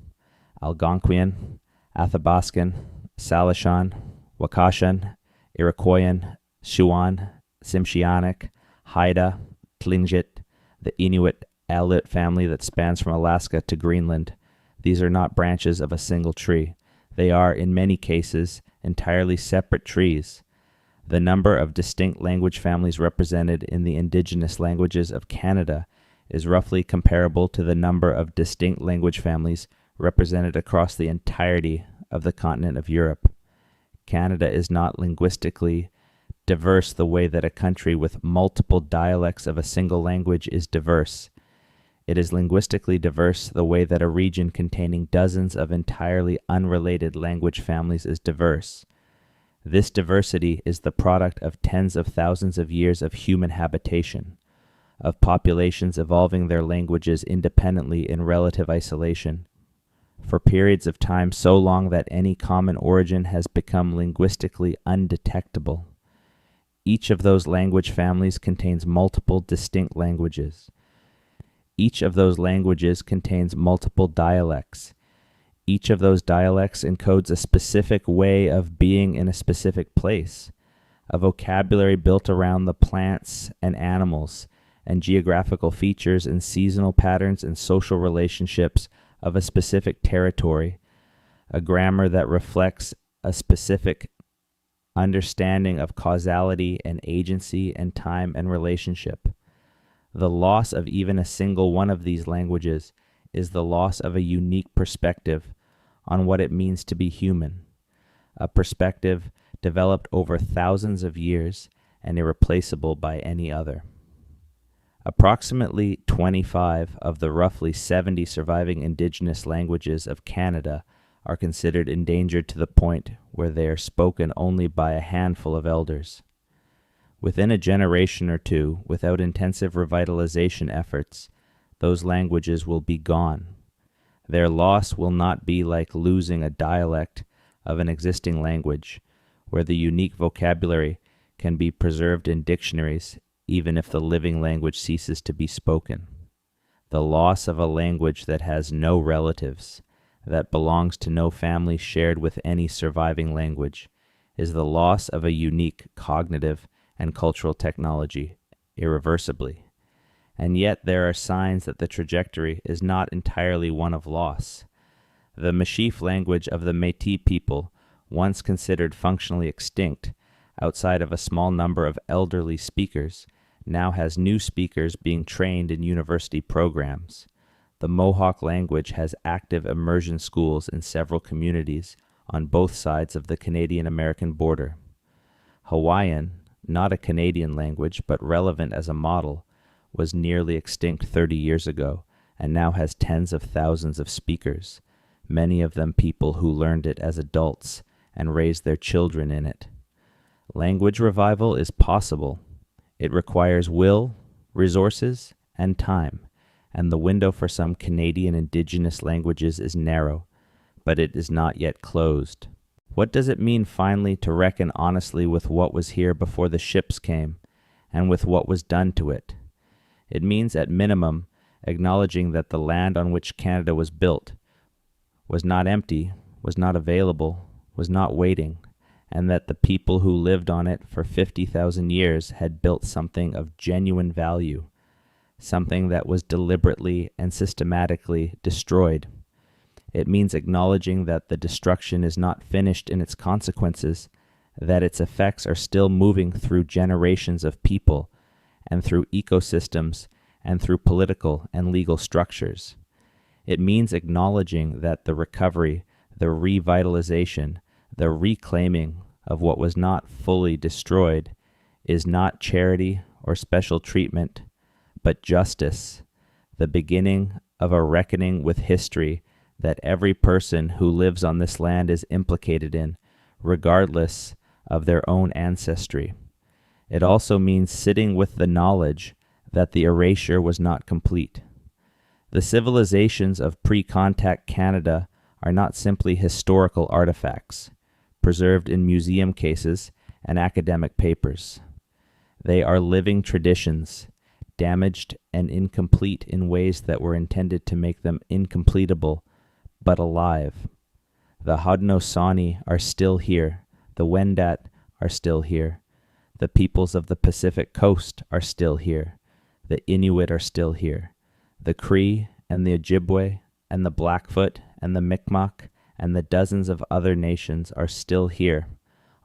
Algonquian, Athabascan, Salishan, Wakashan, Iroquoian, Siouan, Tsimshianic, Haida, Tlingit, the Inuit Aleut family that spans from Alaska to Greenland. These are not branches of a single tree. They are, in many cases, entirely separate trees. The number of distinct language families represented in the indigenous languages of Canada is roughly comparable to the number of distinct language families represented across the entirety of the continent of Europe. Canada is not linguistically diverse the way that a country with multiple dialects of a single language is diverse. It is linguistically diverse the way that a region containing dozens of entirely unrelated language families is diverse. This diversity is the product of tens of thousands of years of human habitation, of populations evolving their languages independently in relative isolation, for periods of time so long that any common origin has become linguistically undetectable. Each of those language families contains multiple distinct languages. Each of those languages contains multiple dialects. Each of those dialects encodes a specific way of being in a specific place, a vocabulary built around the plants and animals and geographical features and seasonal patterns and social relationships of a specific territory, a grammar that reflects a specific understanding of causality and agency and time and relationship. The loss of even a single one of these languages is the loss of a unique perspective on what it means to be human, a perspective developed over thousands of years and irreplaceable by any other. Approximately 25 of the roughly 70 surviving indigenous languages of Canada are considered endangered to the point where they are spoken only by a handful of elders. Within a generation or two, without intensive revitalization efforts, those languages will be gone. Their loss will not be like losing a dialect of an existing language, where the unique vocabulary can be preserved in dictionaries even if the living language ceases to be spoken. The loss of a language that has no relatives, that belongs to no family shared with any surviving language, is the loss of a unique cognitive and cultural technology, irreversibly. And yet there are signs that the trajectory is not entirely one of loss. The Michif language of the Métis people, once considered functionally extinct, outside of a small number of elderly speakers, now has new speakers being trained in university programs. The Mohawk language has active immersion schools in several communities on both sides of the Canadian-American border. Hawaiian, not a Canadian language but relevant as a model, was nearly extinct 30 years ago and now has tens of thousands of speakers, many of them people who learned it as adults and raised their children in it. Language revival is possible. It requires will, resources, and time, and the window for some Canadian Indigenous languages is narrow, but it is not yet closed. What does it mean finally to reckon honestly with what was here before the ships came, and with what was done to it? It means, at minimum, acknowledging that the land on which Canada was built was not empty, was not available, was not waiting, and that the people who lived on it for 50,000 years had built something of genuine value, something that was deliberately and systematically destroyed. It means acknowledging that the destruction is not finished in its consequences, that its effects are still moving through generations of people and through ecosystems and through political and legal structures. It means acknowledging that the recovery, the revitalization, the reclaiming of what was not fully destroyed is not charity or special treatment, but justice, the beginning of a reckoning with history that every person who lives on this land is implicated in, regardless of their own ancestry. It also means sitting with the knowledge that the erasure was not complete. The civilizations of pre-contact Canada are not simply historical artifacts, preserved in museum cases and academic papers. They are living traditions, damaged and incomplete in ways that were intended to make them incompletable, but alive. The Haudenosaunee are still here. The Wendat are still here. The peoples of the Pacific Coast are still here. The Inuit are still here. The Cree and the Ojibwe and the Blackfoot and the Mi'kmaq and the dozens of other nations are still here,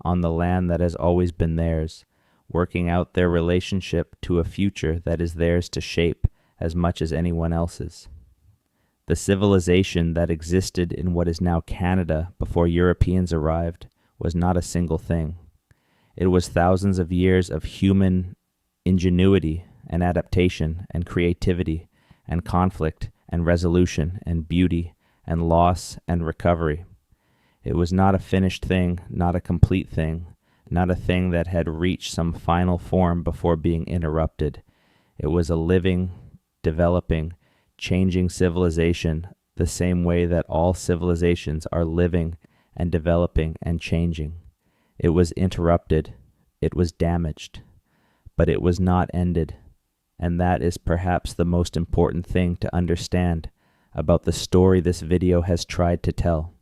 on the land that has always been theirs, working out their relationship to a future that is theirs to shape as much as anyone else's. The civilization that existed in what is now Canada before Europeans arrived was not a single thing. It was thousands of years of human ingenuity and adaptation and creativity and conflict and resolution and beauty and loss and recovery. It was not a finished thing, not a complete thing, not a thing that had reached some final form before being interrupted. It was a living, developing, changing civilization, the same way that all civilizations are living and developing and changing. It was interrupted, it was damaged, but it was not ended, and that is perhaps the most important thing to understand about the story this video has tried to tell.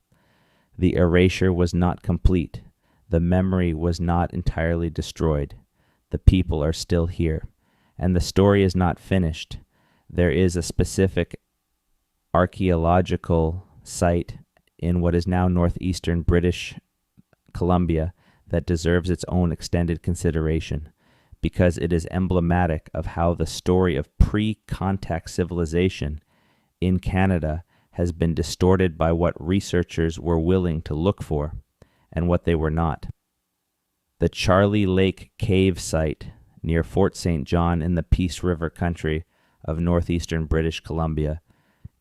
The erasure was not complete. The memory was not entirely destroyed. The people are still here, and the story is not finished. There is a specific archaeological site in what is now northeastern British Columbia that deserves its own extended consideration, because it is emblematic of how the story of pre-contact civilization in Canada has been distorted by what researchers were willing to look for and what they were not. The Charlie Lake Cave site near Fort St. John in the Peace River country of northeastern British Columbia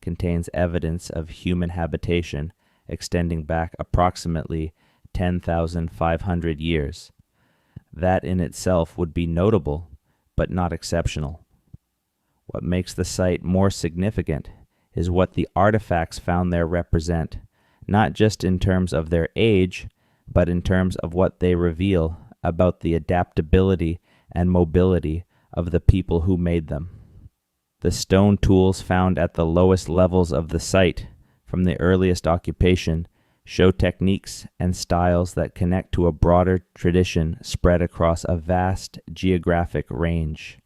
contains evidence of human habitation extending back approximately 10,500 years. That in itself would be notable, but not exceptional. What makes the site more significant is what the artifacts found there represent, not just in terms of their age, but in terms of what they reveal about the adaptability and mobility of the people who made them. The stone tools found at the lowest levels of the site from the earliest occupation show techniques and styles that connect to a broader tradition spread across a vast geographic range.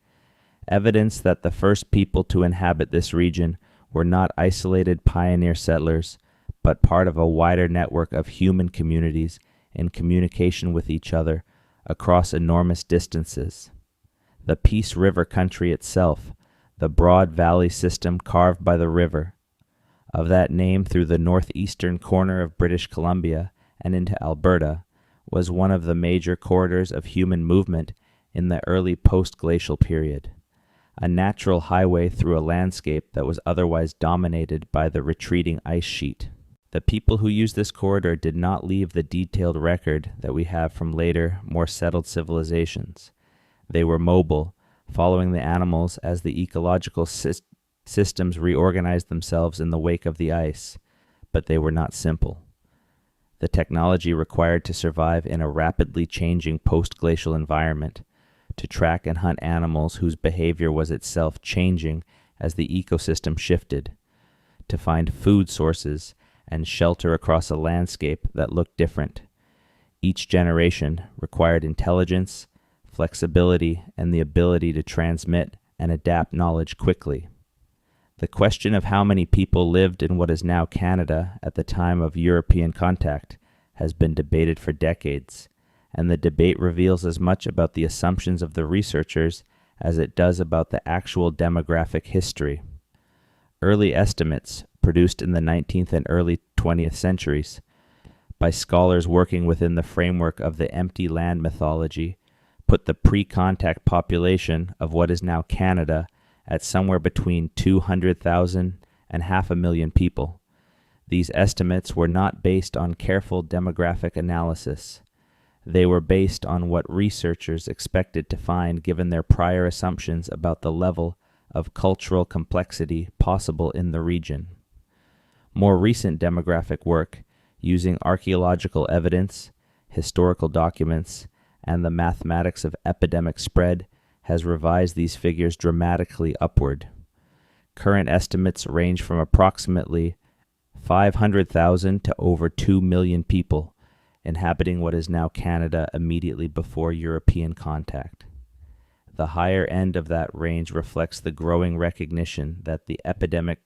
Evidence that the first people to inhabit this region were not isolated pioneer settlers, but part of a wider network of human communities in communication with each other across enormous distances. The Peace River country itself, the broad valley system carved by the river, of that name through the northeastern corner of British Columbia and into Alberta, was one of the major corridors of human movement in the early post-glacial period. a natural highway through a landscape that was otherwise dominated by the retreating ice sheet. The people who used this corridor did not leave the detailed record that we have from later, more settled civilizations. They were mobile, following the animals as the ecological systems reorganized themselves in the wake of the ice, but they were not simple. The technology required to survive in a rapidly changing post-glacial environment, to track and hunt animals whose behavior was itself changing as the ecosystem shifted, to find food sources and shelter across a landscape that looked different. Each generation required intelligence, flexibility, and the ability to transmit and adapt knowledge quickly. The question of how many people lived in what is now Canada at the time of European contact has been debated for decades, and the debate reveals as much about the assumptions of the researchers as it does about the actual demographic history. Early estimates, produced in the 19th and early 20th centuries by scholars working within the framework of the empty land mythology, put the pre-contact population of what is now Canada at somewhere between 200,000 and 500,000 people. These estimates were not based on careful demographic analysis. They were based on what researchers expected to find given their prior assumptions about the level of cultural complexity possible in the region. More recent demographic work, using archaeological evidence, historical documents, and the mathematics of epidemic spread, has revised these figures dramatically upward. Current estimates range from approximately 500,000 to over 2 million people inhabiting what is now Canada immediately before European contact. The higher end of that range reflects the growing recognition that the epidemic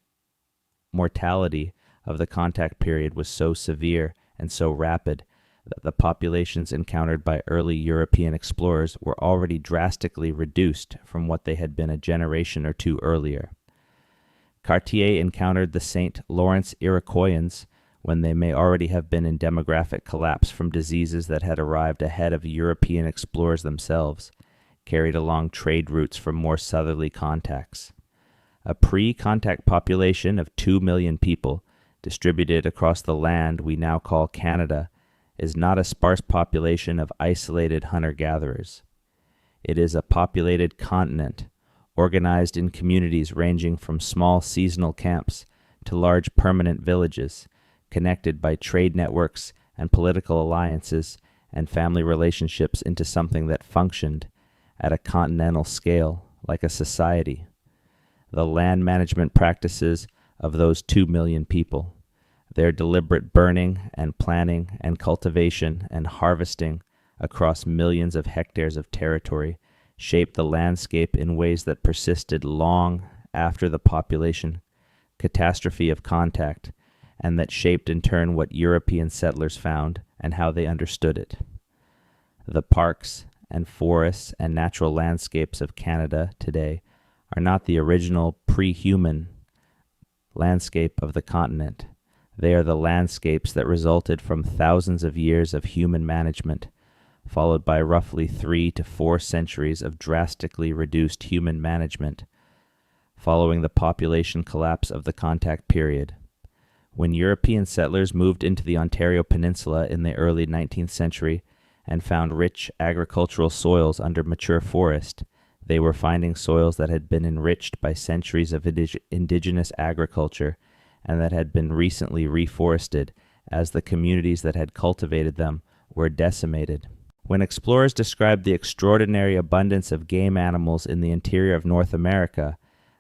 mortality of the contact period was so severe and so rapid that the populations encountered by early European explorers were already drastically reduced from what they had been a generation or two earlier. Cartier encountered the St. Lawrence Iroquoians when they may already have been in demographic collapse from diseases that had arrived ahead of European explorers themselves, carried along trade routes from more southerly contacts. A pre-contact population of 2 million people distributed across the land we now call Canada is not a sparse population of isolated hunter-gatherers. It is a populated continent, organized in communities ranging from small seasonal camps to large permanent villages, connected by trade networks and political alliances and family relationships into something that functioned at a continental scale like a society. The land management practices of those 2 million people, their deliberate burning and planning and cultivation and harvesting across millions of hectares of territory shaped the landscape in ways that persisted long after the population catastrophe of contact, and that shaped in turn what European settlers found and how they understood it. The parks and forests and natural landscapes of Canada today are not the original pre-human landscape of the continent. They are the landscapes that resulted from thousands of years of human management, followed by roughly 3 to 4 centuries of drastically reduced human management, following the population collapse of the contact period. When European settlers moved into the Ontario Peninsula in the early 19th century and found rich agricultural soils under mature forest, they were finding soils that had been enriched by centuries of indigenous agriculture and that had been recently reforested as the communities that had cultivated them were decimated. When explorers described the extraordinary abundance of game animals in the interior of North America,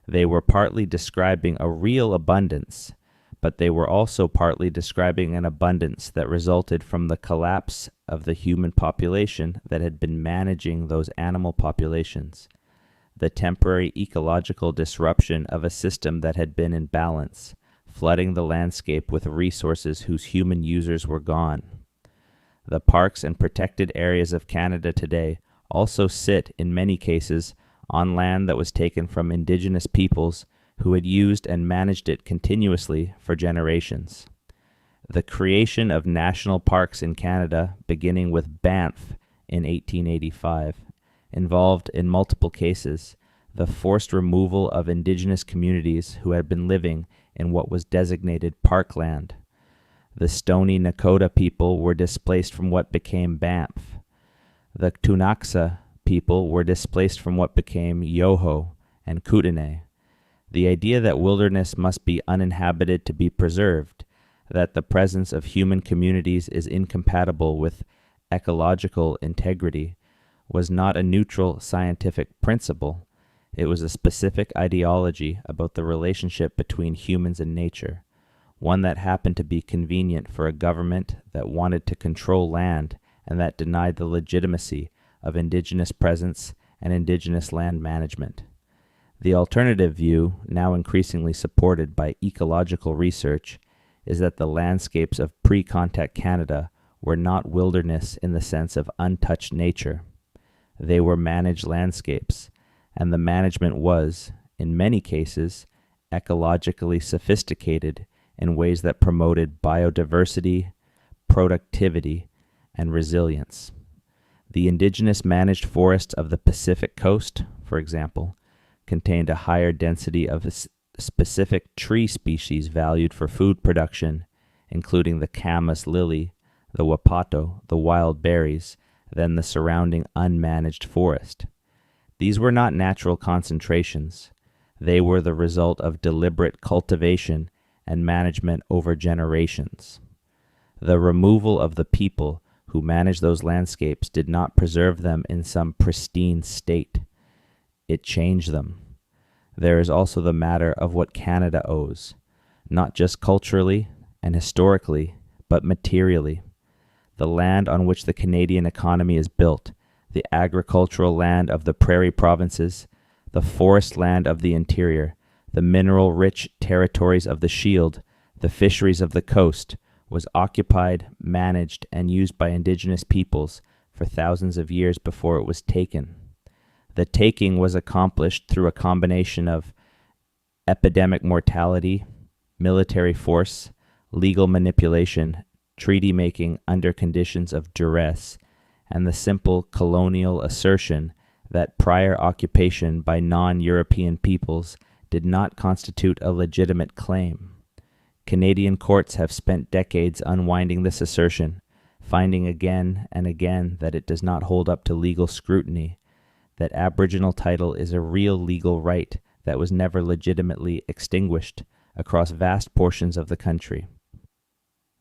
they were partly describing a real abundance, but they were also partly describing an abundance that resulted from the collapse of the human population that had been managing those animal populations, the temporary ecological disruption of a system that had been in balance, flooding the landscape with resources whose human users were gone. The parks and protected areas of Canada today also sit, in many cases, on land that was taken from Indigenous peoples who had used and managed it continuously for generations. The creation of national parks in Canada, beginning with Banff in 1885, involved in multiple cases the forced removal of indigenous communities who had been living in what was designated parkland. The Stoney Nakoda people were displaced from what became Banff. The Tunaksa people were displaced from what became Yoho and Kootenay. The idea that wilderness must be uninhabited to be preserved, that the presence of human communities is incompatible with ecological integrity, was not a neutral scientific principle. It was a specific ideology about the relationship between humans and nature, one that happened to be convenient for a government that wanted to control land and that denied the legitimacy of indigenous presence and indigenous land management. The alternative view, now increasingly supported by ecological research, is that the landscapes of pre-contact Canada were not wilderness in the sense of untouched nature. They were managed landscapes, and the management was, in many cases, ecologically sophisticated in ways that promoted biodiversity, productivity, and resilience. The indigenous managed forests of the Pacific coast, for example, contained a higher density of specific tree species valued for food production, including the camas lily, the wapato, the wild berries, than the surrounding unmanaged forest. These were not natural concentrations. They were the result of deliberate cultivation and management over generations. The removal of the people who managed those landscapes did not preserve them in some pristine state. It changed them. There is also the matter of what Canada owes, not just culturally and historically, but materially. The land on which the Canadian economy is built, the agricultural land of the prairie provinces, the forest land of the interior, the mineral-rich territories of the Shield, the fisheries of the coast, was occupied, managed, and used by indigenous peoples for thousands of years before it was taken. The taking was accomplished through a combination of epidemic mortality, military force, legal manipulation, treaty-making under conditions of duress, and the simple colonial assertion that prior occupation by non-European peoples did not constitute a legitimate claim. Canadian courts have spent decades unwinding this assertion, finding again and again that it does not hold up to legal scrutiny, that Aboriginal title is a real legal right that was never legitimately extinguished across vast portions of the country.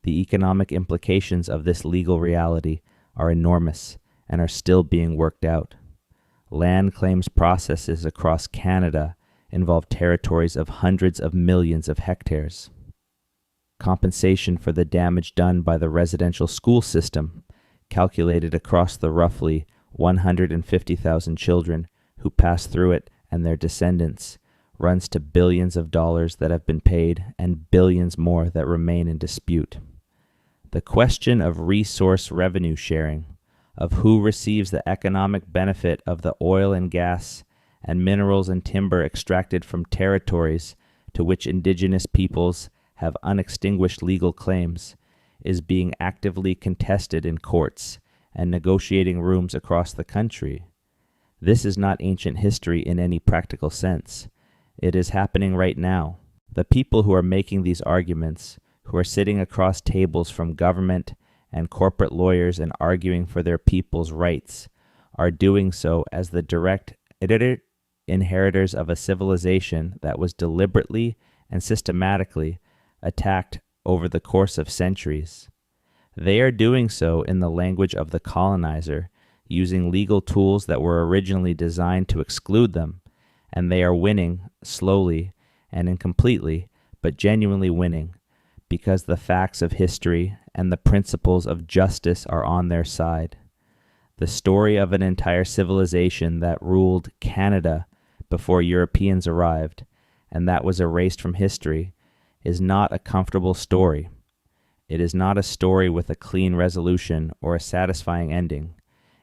The economic implications of this legal reality are enormous and are still being worked out. Land claims processes across Canada involve territories of hundreds of millions of hectares. Compensation for the damage done by the residential school system, calculated across the roughly 150,000 children who pass through it and their descendants, runs to billions of dollars that have been paid and billions more that remain in dispute. The question of resource revenue sharing, of who receives the economic benefit of the oil and gas and minerals and timber extracted from territories to which indigenous peoples have unextinguished legal claims, is being actively contested in courts and negotiating rooms across the country. This is not ancient history in any practical sense. It is happening right now. The people who are making these arguments, who are sitting across tables from government and corporate lawyers and arguing for their people's rights, are doing so as the direct inheritors of a civilization that was deliberately and systematically attacked over the course of centuries. They are doing so in the language of the colonizer, using legal tools that were originally designed to exclude them, and they are winning slowly and incompletely, but genuinely winning, because the facts of history and the principles of justice are on their side. The story of an entire civilization that ruled Canada before Europeans arrived, and that was erased from history, is not a comfortable story. It is not a story with a clean resolution or a satisfying ending.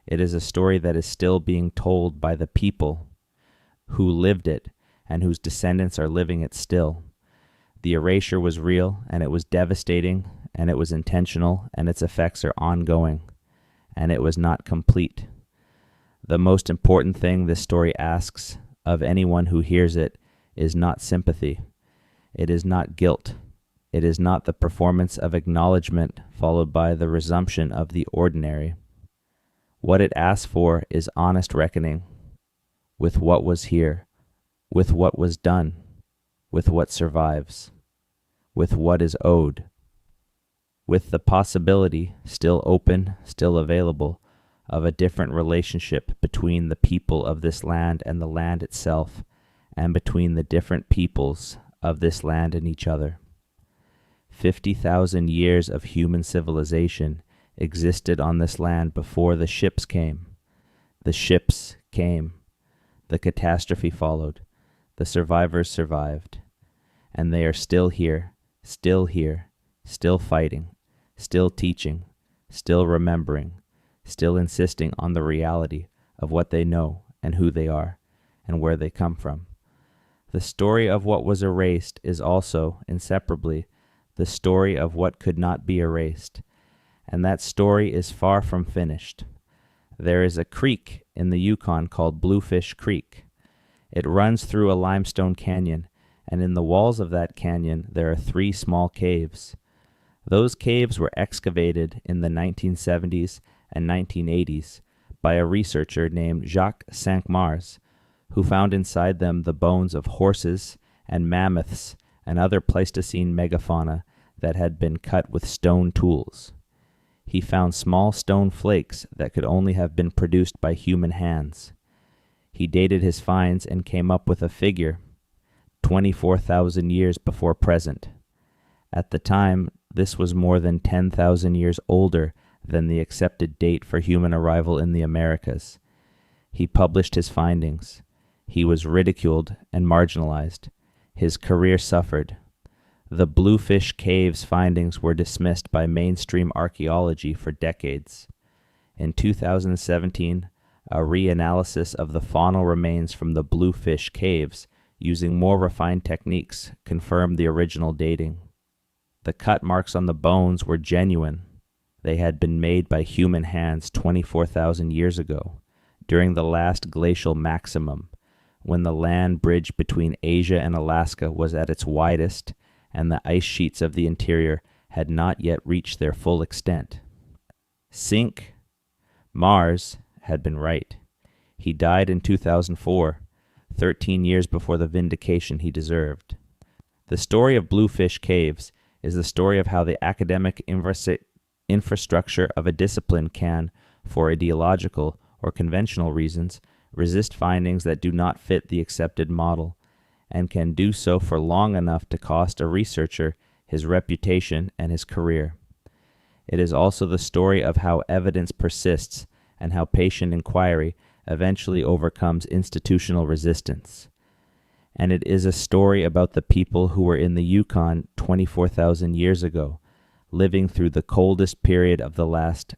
It is a story that is still being told by the people who lived it and whose descendants are living it still. The erasure was real, and it was devastating, and it was intentional, and its effects are ongoing, and it was not complete. The most important thing this story asks of anyone who hears it is not sympathy. It is not guilt. It is not the performance of acknowledgement followed by the resumption of the ordinary. What it asks for is honest reckoning with what was here, with what was done, with what survives, with what is owed, with the possibility, still open, still available, of a different relationship between the people of this land and the land itself, and between the different peoples of this land and each other. 50,000 years of human civilization existed on this land before the ships came. The ships came. The catastrophe followed. The survivors survived. And they are still here, still fighting, still teaching, still remembering, still insisting on the reality of what they know and who they are and where they come from. The story of what was erased is also, inseparably, the story of what could not be erased, and that story is far from finished. There is a creek in the Yukon called Bluefish Creek. It runs through a limestone canyon, and in the walls of that canyon there are 3 small caves. Those caves were excavated in the 1970s and 1980s by a researcher named Jacques Cinq-Mars, who found inside them the bones of horses and mammoths and other Pleistocene megafauna that had been cut with stone tools. He found small stone flakes that could only have been produced by human hands. He dated his finds and came up with a figure, 24,000 years before present. At the time, this was more than 10,000 years older than the accepted date for human arrival in the Americas. He published his findings. He was ridiculed and marginalized. His career suffered. The Bluefish Caves findings were dismissed by mainstream archaeology for decades. In 2017, a reanalysis of the faunal remains from the Bluefish Caves using more refined techniques confirmed the original dating. The cut marks on the bones were genuine. They had been made by human hands 24,000 years ago, during the last glacial maximum, when the land bridge between Asia and Alaska was at its widest and the ice sheets of the interior had not yet reached their full extent. Cinq-Mars had been right. He died in 2004, 13 years before the vindication he deserved. The story of Bluefish Caves is the story of how the academic infrastructure of a discipline can, for ideological or conventional reasons, resist findings that do not fit the accepted model, and can do so for long enough to cost a researcher his reputation and his career. It is also the story of how evidence persists and how patient inquiry eventually overcomes institutional resistance. And it is a story about the people who were in the Yukon 24,000 years ago, living through the coldest period of the last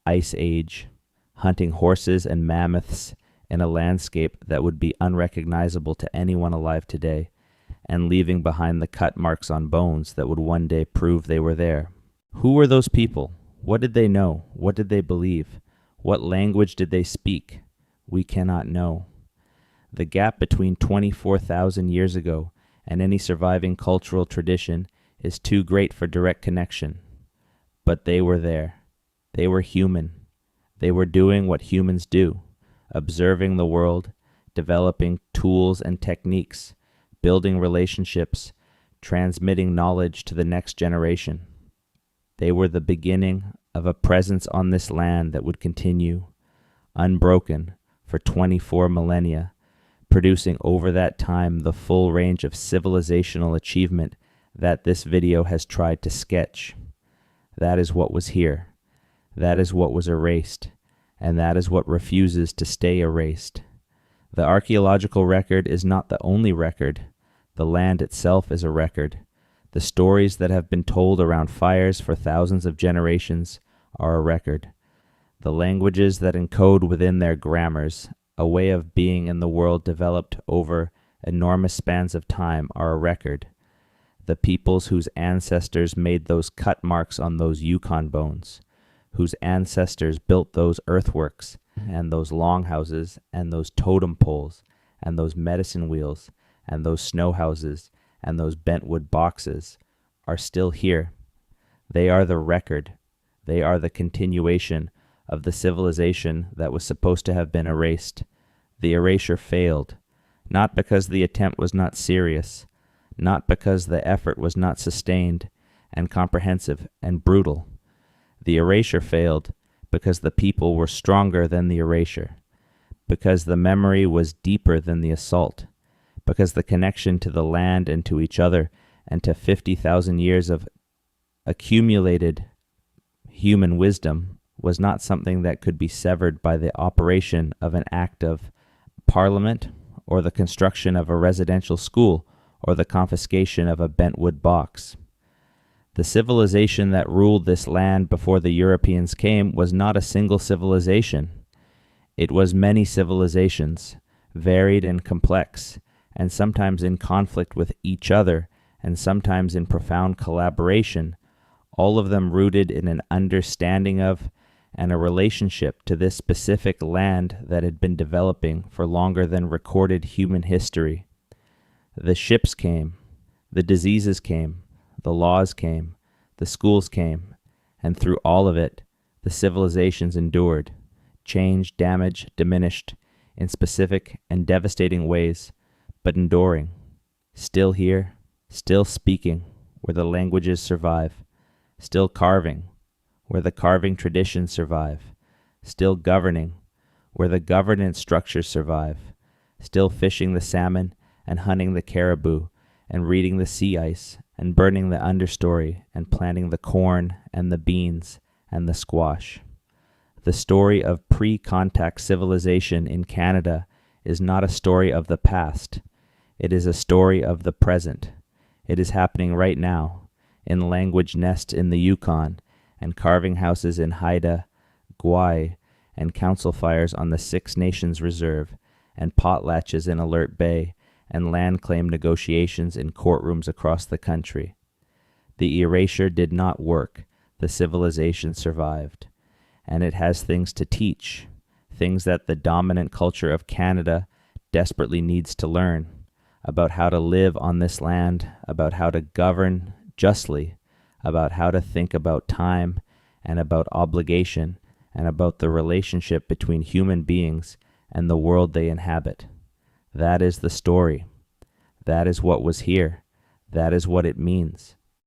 ice age, hunting horses and mammoths in a landscape that would be unrecognizable to anyone alive today, and leaving behind the cut marks on bones that would one day prove they were there. Who were those people? What did they know? What did they believe? What language did they speak? We cannot know. The gap between 24,000 years ago and any surviving cultural tradition is too great for direct connection. But they were there. They were human. They were doing what humans do, observing the world, developing tools and techniques, building relationships, transmitting knowledge to the next generation. They were the beginning of a presence on this land that would continue, unbroken, for 24 millennia, producing over that time the full range of civilizational achievement that this video has tried to sketch. That is what was here. That is what was erased. And that is what refuses to stay erased. The archaeological record is not the only record. The land itself is a record. The stories that have been told around fires for thousands of generations are a record. The languages that encode within their grammars a way of being in the world developed over enormous spans of time are a record. The peoples whose ancestors made those cut marks on those Yukon bones, whose ancestors built those earthworks and those longhouses and those totem poles and those medicine wheels and those snow houses and those bentwood boxes are still here. They are the record. They are the continuation of the civilization that was supposed to have been erased. The erasure failed, not because the attempt was not serious, not because the effort was not sustained and comprehensive and brutal. The erasure failed because the people were stronger than the erasure, because the memory was deeper than the assault, because the connection to the land and to each other and to 50,000 years of accumulated human wisdom was not something that could be severed by the operation of an act of parliament or the construction of a residential school or the confiscation of a bentwood box. The civilization that ruled this land before the Europeans came was not a single civilization. It was many civilizations, varied and complex, and sometimes in conflict with each other, and sometimes in profound collaboration, all of them rooted in an understanding of and a relationship to this specific land that had been developing for longer than recorded human history. The ships came, the diseases came, the laws came, the schools came, and through all of it, the civilizations endured, changed, damaged, diminished in specific and devastating ways, but enduring, still here, still speaking where the languages survive, still carving where the carving traditions survive, still governing where the governance structures survive, still fishing the salmon and hunting the caribou and reading the sea ice and burning the understory and planting the corn and the beans and the squash. The story of pre-contact civilization in Canada is not a story of the past. It is a story of the present. It is happening right now in language nests in the Yukon and carving houses in Haida, Gwaii, and council fires on the Six Nations Reserve, and potlatches in Alert Bay, and land claim negotiations in courtrooms across the country. The erasure did not work. The civilization survived. And it has things to teach, things that the dominant culture of Canada desperately needs to learn, about how to live on this land, about how to govern justly, about how to think about time and about obligation and about the relationship between human beings and the world they inhabit. That is the story. That is what was here. That is what it means.